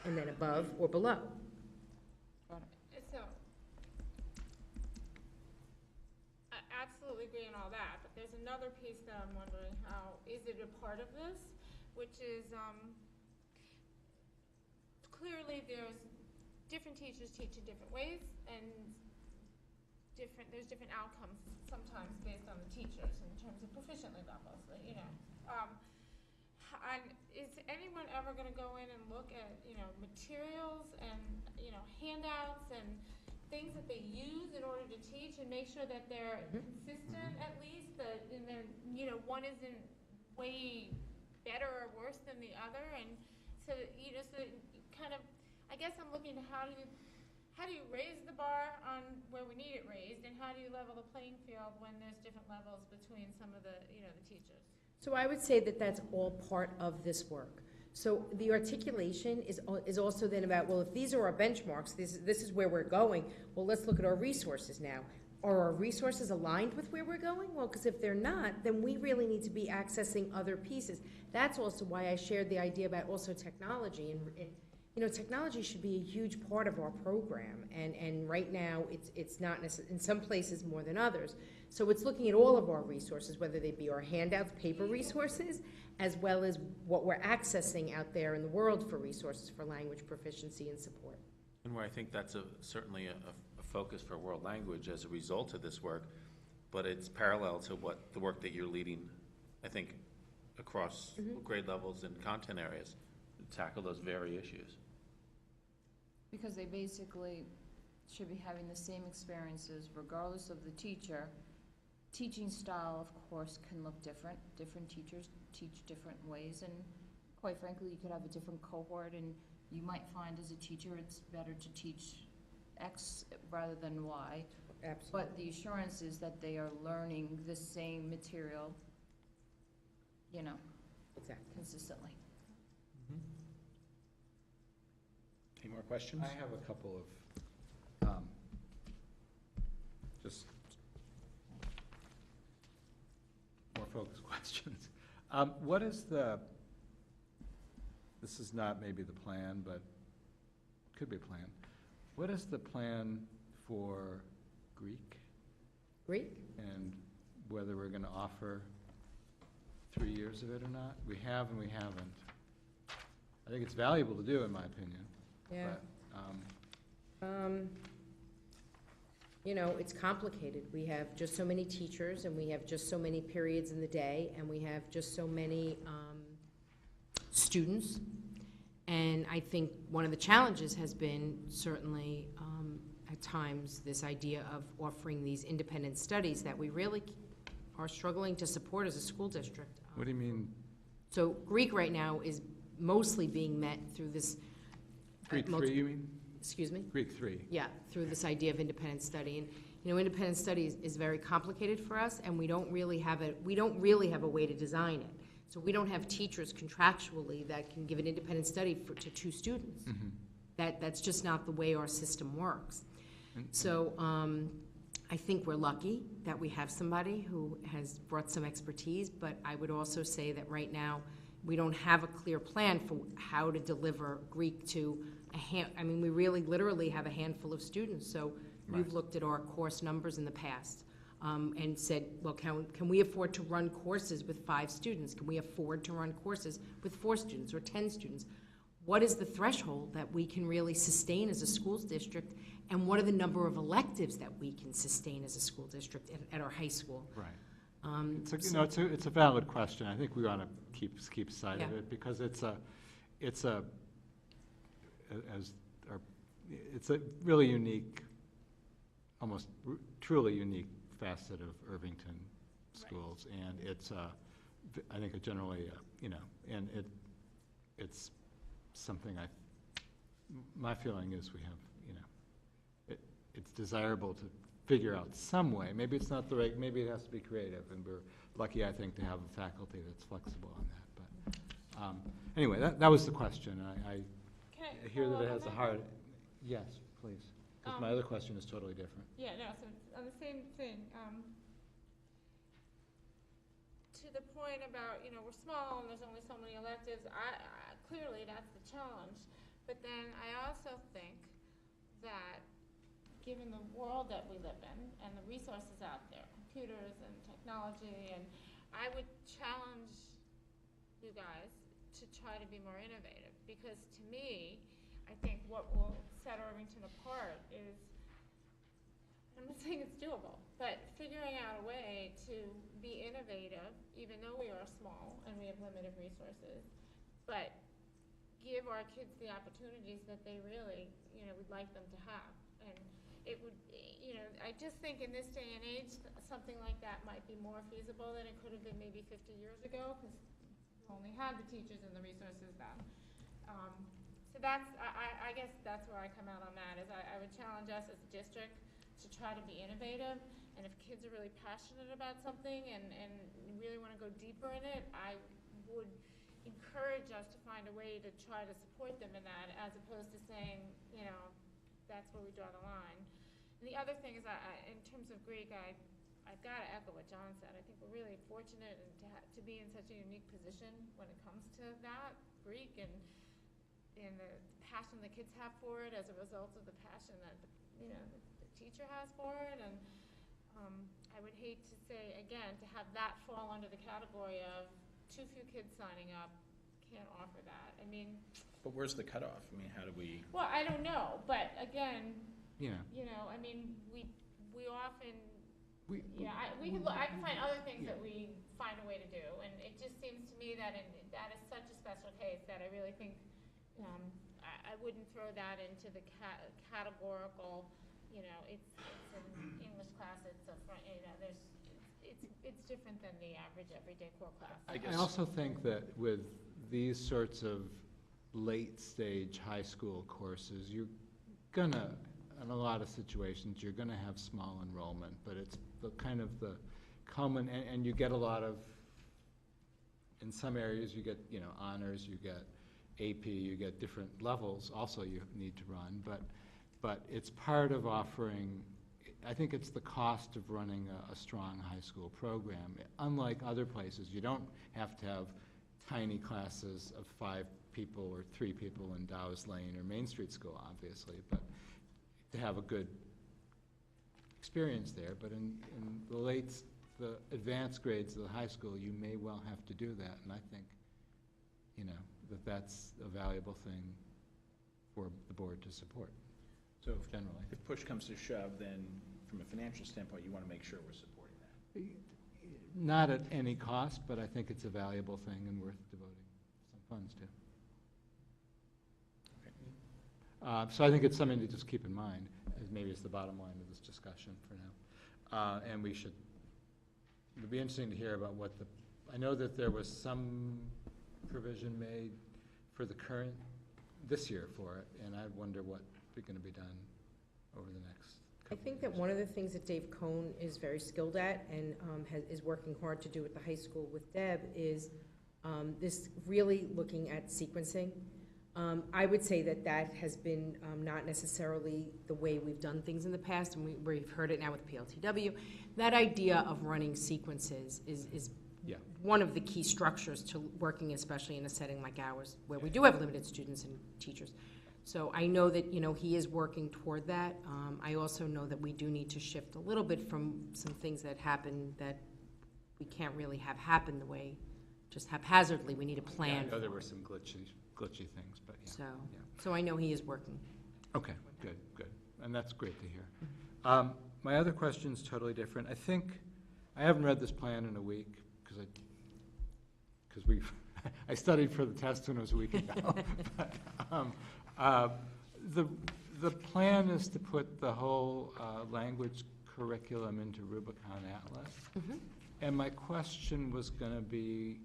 And then above or below. So, I absolutely agree on all that, but there's another piece that I'm wondering how, is it a part of this? Which is, clearly there's different teachers teach in different ways, and there's different outcomes sometimes based on the teachers in terms of proficiently levels, and is anyone ever going to go in and look at, materials and, handouts and things that they use in order to teach and make sure that they're consistent at least, and then, one isn't way better or worse than the other, and so, kind of, I guess I'm looking at how do you raise the bar on where we need it raised, and how do you level the playing field when there's different levels between some of the, the teachers? So I would say that that's all part of this work. So the articulation is also then about, well, if these are our benchmarks, this is where we're going, well, let's look at our resources now. Are our resources aligned with where we're going? Well, because if they're not, then we really need to be accessing other pieces. That's also why I shared the idea about also technology, and technology should be a huge part of our program, and right now, it's not in some places more than others. So it's looking at all of our resources, whether they be our handouts, paper resources, as well as what we're accessing out there in the world for resources for language proficiency and support. And where I think that's certainly a focus for world language as a result of this work, but it's parallel to the work that you're leading, I think, across grade levels and content areas to tackle those very issues. Because they basically should be having the same experiences regardless of the teacher. Teaching style, of course, can look different. Different teachers teach different ways, and quite frankly, you could have a different cohort, and you might find as a teacher it's better to teach X rather than Y. Absolutely. But the assurance is that they are learning the same material, Exactly. consistently. Any more questions? I have a couple of, just more focused questions. What is this is not maybe the plan, but could be a plan. What is the plan for Greek? Greek? And whether we're gonna offer 3 years of it or not? We have and we haven't. I think it's valuable to do, in my opinion. Yeah. But, it's complicated. We have just so many teachers, and we have just so many periods in the day, and we have just so many students. And I think one of the challenges has been certainly, at times, this idea of offering these independent studies that we really are struggling to support as a school district. what do you mean, So Greek right now is mostly being met through this. Greek 3, you mean? Excuse me? Greek 3. Yeah, through this idea of independent study. And, independent study is very complicated for us, and we don't really have a way to design it. So we don't have teachers contractually that can give an independent study to 2 students. That's just not the way our system works. So I think we're lucky that we have somebody who has brought some expertise, but I would also say that right now, we don't have a clear plan for how to deliver Greek to we really literally have a handful of students. So Right. we've looked at our course numbers in the past. and said, well, can we afford to run courses with 5 students? Can we afford to run courses with 4 students or 10 students? What is the threshold that we can really sustain as a school district, and what are the number of electives that we can sustain as a school district at our high school? Right. It's a valid question. I think we ought to keep sight of it, because it's a really unique, almost truly unique facet of Irvington schools, and it's I think generally and it's something my feeling is we have it's desirable to figure out some way. Maybe it's not the right, maybe it has to be creative, and we're lucky, I think, to have a faculty that's flexible on that. But anyway, that was the question. I hear that it has a hard, yes, please, because my other question is totally different. Yeah, no, so on the same thing, to the point about, we're small and there's only so many electives, clearly that's the challenge. But then I also think that given the world that we live in and the resources out there, computers and technology, and I would challenge you guys to try to be more innovative, because to me, I think what will set Irvington apart is, I'm not saying it's doable, but figuring out a way to be innovative, even though we are small and we have limited resources, but give our kids the opportunities that they really, would like them to have. And it would, I just think in this day and age, something like that might be more feasible than it could have been maybe 50 years ago, because we only had the teachers and the resources then. So that's, I guess that's where I come out on that, is I would challenge us as a district to try to be innovative, and if kids are really passionate about something and really want to go deeper in it, I would encourage us to find a way to try to support them in that, as opposed to saying, that's where we draw the line. And the other thing is, in terms of Greek, I've got to echo what John said. I think we're really fortunate to be in such a unique position when it comes to that, Greek, and the passion the kids have for it as a result of the passion that the teacher has for it. And I would hate to say, again, to have that fall under the category of too few kids signing up, can't offer that. I mean, But where's the cutoff? I mean, how do we? well, I don't know, but again, Yeah. I mean, we often, We I can find other things that we find a way to do, and it just seems to me that that is such a special case that I really think, I wouldn't throw that into the categorical, it's an English class, it's a front, it's different than the average everyday core class. I also think that with these sorts of late-stage high school courses, you're gonna, in a lot of situations, you're gonna have small enrollment, but it's the kind of the common, and you get a lot of, in some areas you get, honors, you get AP, you get different levels also you need to run, but it's part of offering, I think it's the cost of running a strong high school program. Unlike other places, you don't have to have tiny classes of 5 people or 3 people in Dow's Lane or Main Street School, obviously, but to have a good experience there. But in the advanced grades of the high school, you may well have to do that, and I think, that's a valuable thing for the board to support. So generally, if push comes to shove, then from a financial standpoint, you want to make sure we're supporting that. Not at any cost, but I think it's a valuable thing and worth devoting some funds to. Okay. So I think it's something to just keep in mind, as maybe it's the bottom line of this discussion for now. And it would be interesting to hear about I know that there was some provision made for this year for it, and I wonder what's going to be done over the next couple I think that one of the things that Dave Cohn is very skilled at and is working hard to do at the high school with Deb is this really looking at sequencing. I would say that has been not necessarily the way we've done things in the past, and we've heard it now with PLTW. That idea of running sequences is one of the key structures to working, especially in a setting like ours, where we do have limited students and teachers. So I know that, he is working toward that. I also know that we do need to shift a little bit from some things that happen that we can't really have happen the way, just haphazardly. We need a Yeah, plan. I know there were some glitchy things, but yeah. So I know he is working. Okay, good, and that's great to hear. My other question's totally different. I haven't read this plan in a week, because I studied for the test when it was a week ago. But, the plan is to put the whole language curriculum into Rubicon Atlas. Mhm. And my question was gonna be,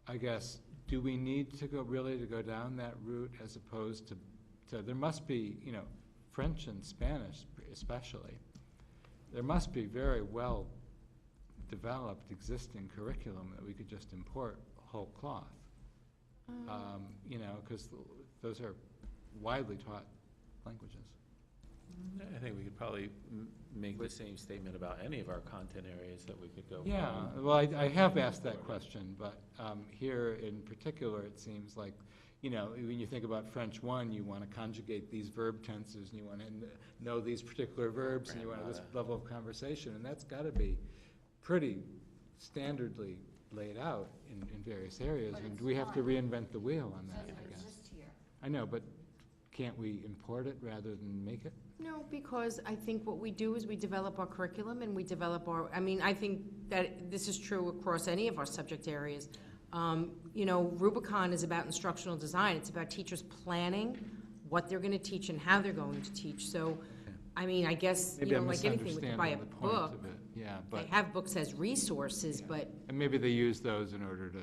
I guess, do we need to go down that route as opposed to there must be, French and Spanish especially, there must be very well developed existing curriculum that we could just import whole cloth. Because those are widely taught languages. I think we could probably make the same statement about any of our content areas that we could go. Yeah, well, I have asked that question, but here in particular, it seems like, when you think about French 1, you want to conjugate these verb tenses, and you want to know these particular verbs, and you want this level of conversation, and that's got to be pretty standardly laid out in various areas, and we have to reinvent the wheel on that, I guess. I know, but can't we import it rather than make it? No, because I think what we do is we develop our curriculum and we develop I think that this is true across any of our subject areas. Rubicon is about instructional design. It's about teachers planning what they're going to teach and how they're going to teach. So, I guess, Maybe I'm like anything, we could buy a misunderstanding the point book. of it. Yeah, They but, have books as resources, but, and maybe they use those in order to.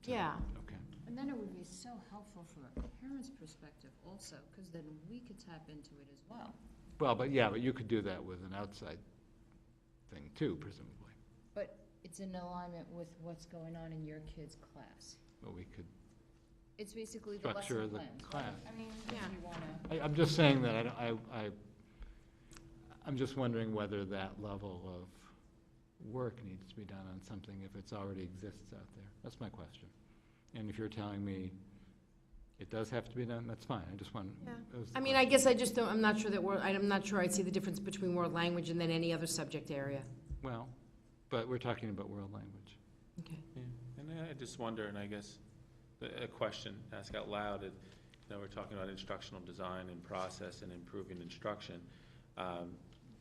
yeah. Okay. And then it would be so helpful from a parent's perspective also, because then we could tap into it as well. Well, but you could do that with an outside thing too, presumably. But it's in alignment with what's going on in your kid's class. Well, we could It's basically the structure lesson the plans, right? class. I mean, if Yeah. you wanna. I'm just saying that I'm just wondering whether that level of work needs to be done on something if it's already exists out there. That's my question. And if you're telling me it does have to be done, that's fine. I just want. Yeah. that was the I question. guess I just don't, I'm not sure I see the difference between world language and then any other subject area. Well, but we're talking about world language. Okay. Yeah, and I just wonder, and I guess a question to ask out loud, we're talking about instructional design and process and improving instruction.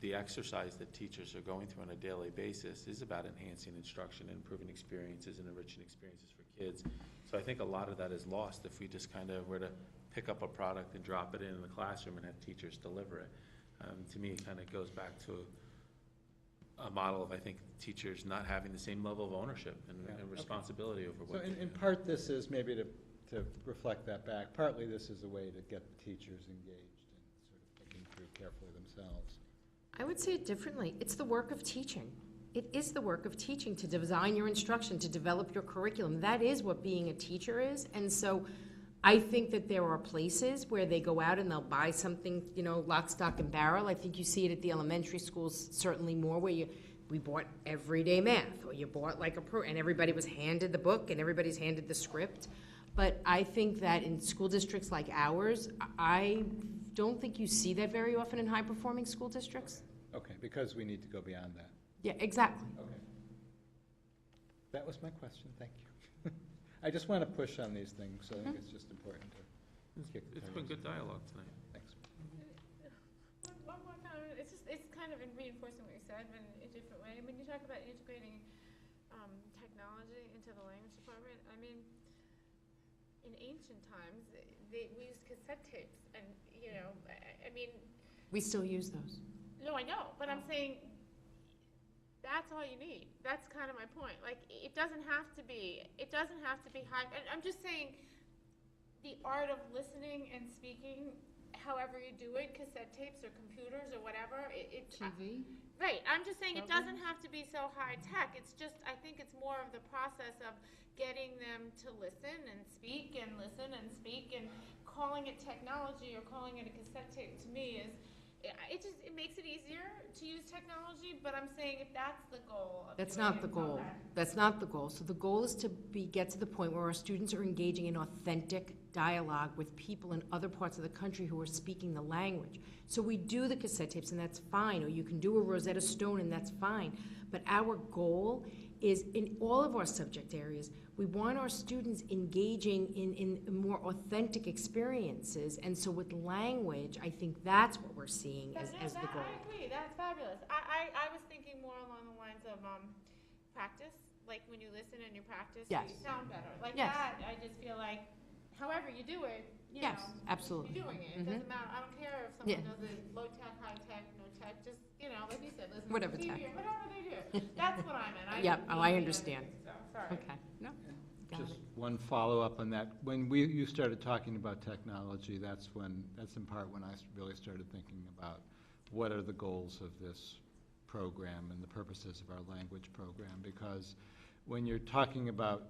The exercise that teachers are going through on a daily basis is about enhancing instruction and improving experiences and enriching experiences for kids. So I think a lot of that is lost if we just kind of were to pick up a product and drop it in the classroom and have teachers deliver it. To me, it kind of goes back to a model of, I think, teachers not having the same level of ownership and responsibility over So what they do. in part, this is maybe to reflect that back. Partly, this is a way to get the teachers engaged and sort of thinking through carefully themselves. I would say it differently. It's the work of teaching. It is the work of teaching to design your instruction, to develop your curriculum. That is what being a teacher is. And so I think that there are places where they go out and they'll buy something, lock, stock, and barrel. I think you see it at the elementary schools certainly more, where we bought everyday math, or you bought and everybody was handed the book and everybody's handed the script. But I think that in school districts like ours, I don't think you see that very often in high-performing school districts. Okay, because we need to go beyond that. Yeah, exactly. Okay. That was my question, thank you. I just want to push on these things, so I think it's just important to kick the It's been tires. good dialogue tonight. Thanks. One more comment, it's kind of in reinforcing what you said, but in a different way. When you talk about integrating technology into the language department, in ancient times, we used cassette tapes, and, We still use those. no, I know, but I'm saying, that's all you need. That's kind of my point. It doesn't have to be high, I'm just saying, the art of listening and speaking, however you do it, cassette tapes or computers or whatever, TV? right, I'm just saying it Programs? doesn't have to be so high tech. It's just, I think it's more of the process of getting them to listen and speak and listen and speak, and calling it technology or calling it a cassette tape to me it makes it easier to use technology, but I'm saying if that's the goal of That's doing not it, the goal. okay. That's not the goal. So the goal is to get to the point where our students are engaging in authentic dialogue with people in other parts of the country who are speaking the language. So we do the cassette tapes, and that's fine, or you can do a Rosetta Stone, and that's fine. But our goal is, in all of our subject areas, we want our students engaging in more authentic experiences. And so with language, I think that's what we're seeing as the goal. I agree, that's fabulous. I was thinking more along the lines of practice, like when you listen and you practice, Yes. you sound better. Like Yes. that, I just feel like, however you do it, you Yes, know, absolutely. you're doing it. It Mhm. doesn't matter, I don't care if someone Yeah. does it low tech, high tech, no tech, just, you know, like you said, listen to Whatever TV tech. or whatever they do. That's what I meant. Yep, didn't oh, mean I the other understand. thing, so, sorry. Okay, no, got Just it. one follow-up on that. When you started talking about technology, that's in part when I really started thinking about what are the goals of this program and the purposes of our language program. Because when you're talking about,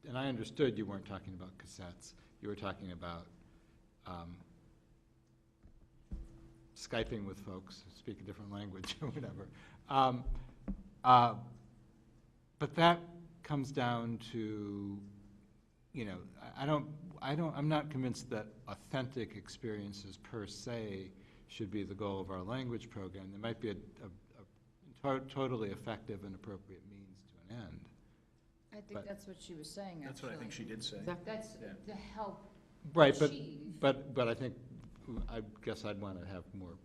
and I understood you weren't talking about cassettes, you were talking about Skyping with folks who speak a different language or whatever. But that comes down to, you know, I'm not convinced that authentic experiences per se should be the goal of our language program. There might be a totally effective and appropriate means to an end. I think But- that's what she was saying, That's what I think she did say. That's Yeah. the help Right, achieve. but I think, I guess I'd want to have more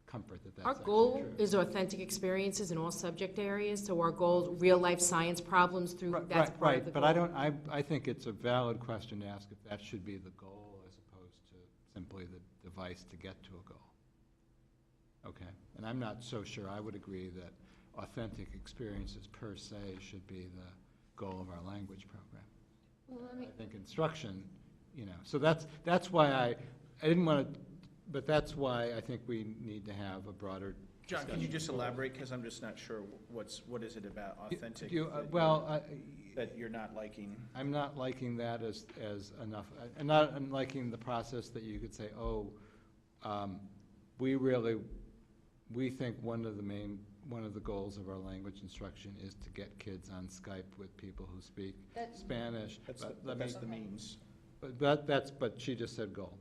comfort that that's Our actually goal true. is authentic experiences in all subject areas, so our goal, real-life science problems through, that's part of the goal. Right, but I think it's a valid question to ask if that should be the goal as opposed to simply the device to get to a goal. Okay, and I'm not so sure I would agree that authentic experiences per se should be the goal of our language program. Well, let me, I think instruction, you know, so that's why I didn't want to, but that's why I think we need to have a broader John, can you discussion. just elaborate, because I'm just not sure what is it about authentic that you're not liking? I'm not liking that as enough. I'm not liking the process that you could say, we think one of the goals of our language instruction is to get kids on Skype with people who speak That- Spanish. That's But let me- the means. But she just said goal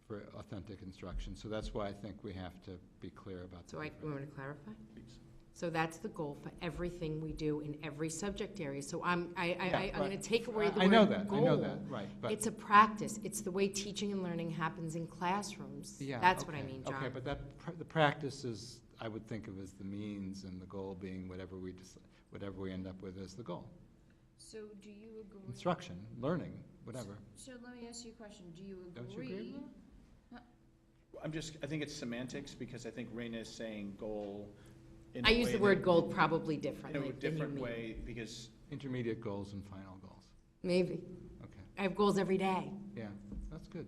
for authentic instruction, so that's why I think we have to be clear about the So difference. want me to clarify? Please. So that's the goal for everything we do in every subject area. So I'm Yeah, going to right. take away the I know word that, goal. right, but. It's a practice. It's the way teaching and learning happens in classrooms. Yeah, That's what I okay, mean, John. Okay, but the practice is, I would think of as the means, and the goal being whatever we end up with as the goal. so do you agree? Instruction, learning, whatever. So let me ask you a question. Do you Don't you agree? I think it's semantics, because I think Raina is saying goal in a I use way the that- word goal probably in differently a than you different mean. way, because Intermediate goals and final goals. Maybe. Okay, I have goals every day. yeah, that's good.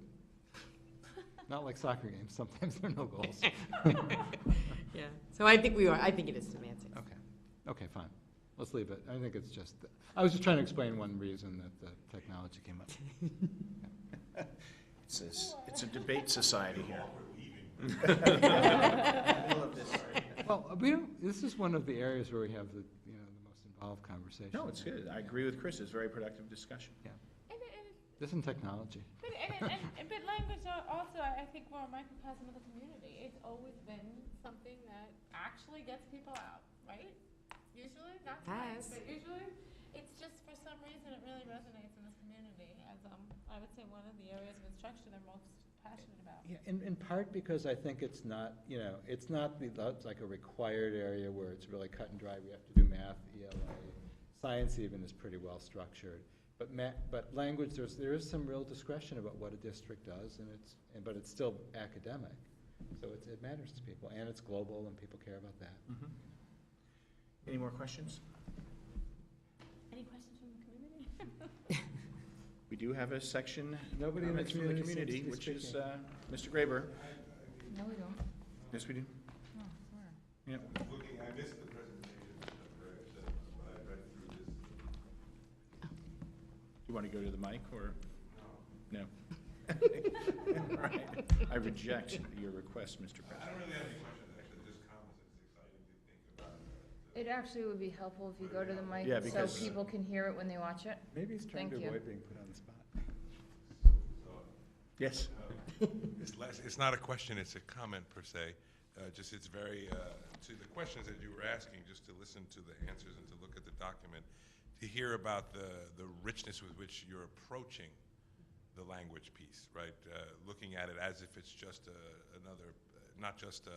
Not like soccer games, sometimes there are no goals. Yeah. So I think I think it is semantics. Okay, fine. Let's leave it. I think it's just, I was just trying to explain one reason that the technology came up. it's a debate society here. Well, this is one of the areas where we have the most involved conversation. No, it's good. I agree with Chris. It's a very productive discussion. This and technology. But language also, I think, we're a microcosm of the community. It's always been something that actually gets people out, right? Usually, not sometimes, Has. but usually, it's just for some reason it really resonates in this community as I would say one of the areas of instruction they're most passionate about. Yeah, in part because I think it's not, it's not like a required area where it's really cut and dry. We have to do math, ELA, science even is pretty well structured. But language, there is some real discretion about what a district does, but it's still academic. So it matters to people, and it's global, and people care about that. Mm-hmm. Any more questions? Any questions from the community? We do have a section, Nobody in the comments from the community seems to community, be which is speaking. Mr. Graber. No, we don't. Yes, we do. Oh, where? Yep. I missed the presentation, but I read through this. You want to go to the mic, or? No. Right. I reject your request, Mr. I President. don't really have any questions, actually, just comments. It's exciting to think about it. It actually would be helpful if you go to the mic Yeah, so because- people can hear it when they watch it. Maybe he's trying to Thank you. avoid being put on the spot. Yes. It's not a question, it's a comment per se. Just it's very, to the questions that you were asking, just to listen to the answers and to look at the document, to hear about the richness with which you're approaching the language piece, right? Looking at it as if it's just another, not just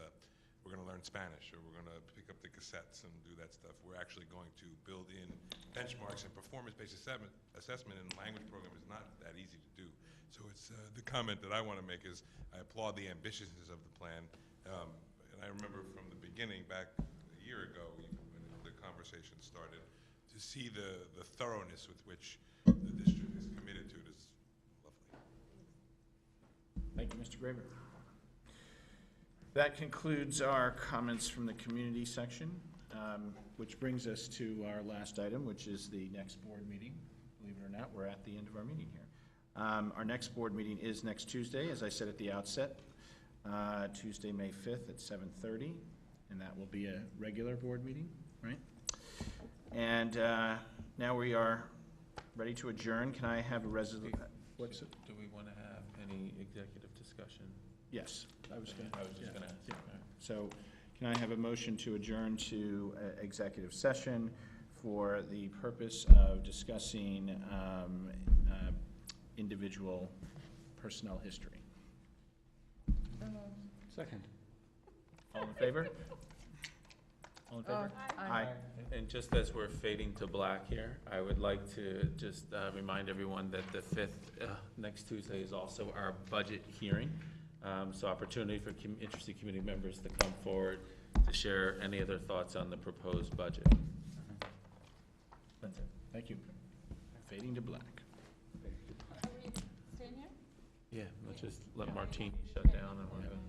we're going to learn Spanish or we're going to pick up the cassettes and do that stuff. We're actually going to build in benchmarks and performance-based assessment in the language program is not that easy to do. So it's the comment that I want to make is I applaud the ambitiousness of the plan. And I remember from the beginning, back a year ago, even when the conversation started, to see the thoroughness with which the district is committed to it is lovely. Thank you, Mr. Graber. That concludes our comments from the community section, which brings us to our last item, which is the next board meeting. Believe it or not, we're at the end of our meeting here. Our next board meeting is next Tuesday, as I said at the outset, Tuesday, May 5th at 7:30, and that will be a regular board meeting, right? And now we are ready to adjourn. Can I have a resolution? What's it? Do we want to have any executive discussion? Yes. I was just gonna ask. Yeah. So can I have a motion to adjourn to executive session for the purpose of discussing individual personnel history? Second. All in favor? All in favor? Aye. And just as we're fading to black here, I would like to just remind everyone that the 5th, next Tuesday, is also our budget hearing. So opportunity for interested community members to come forward to share any of their thoughts on the proposed budget. That's it. Thank you. Fading to black. Are we staying here? Yeah, let's just let Martine shut down and we're gonna.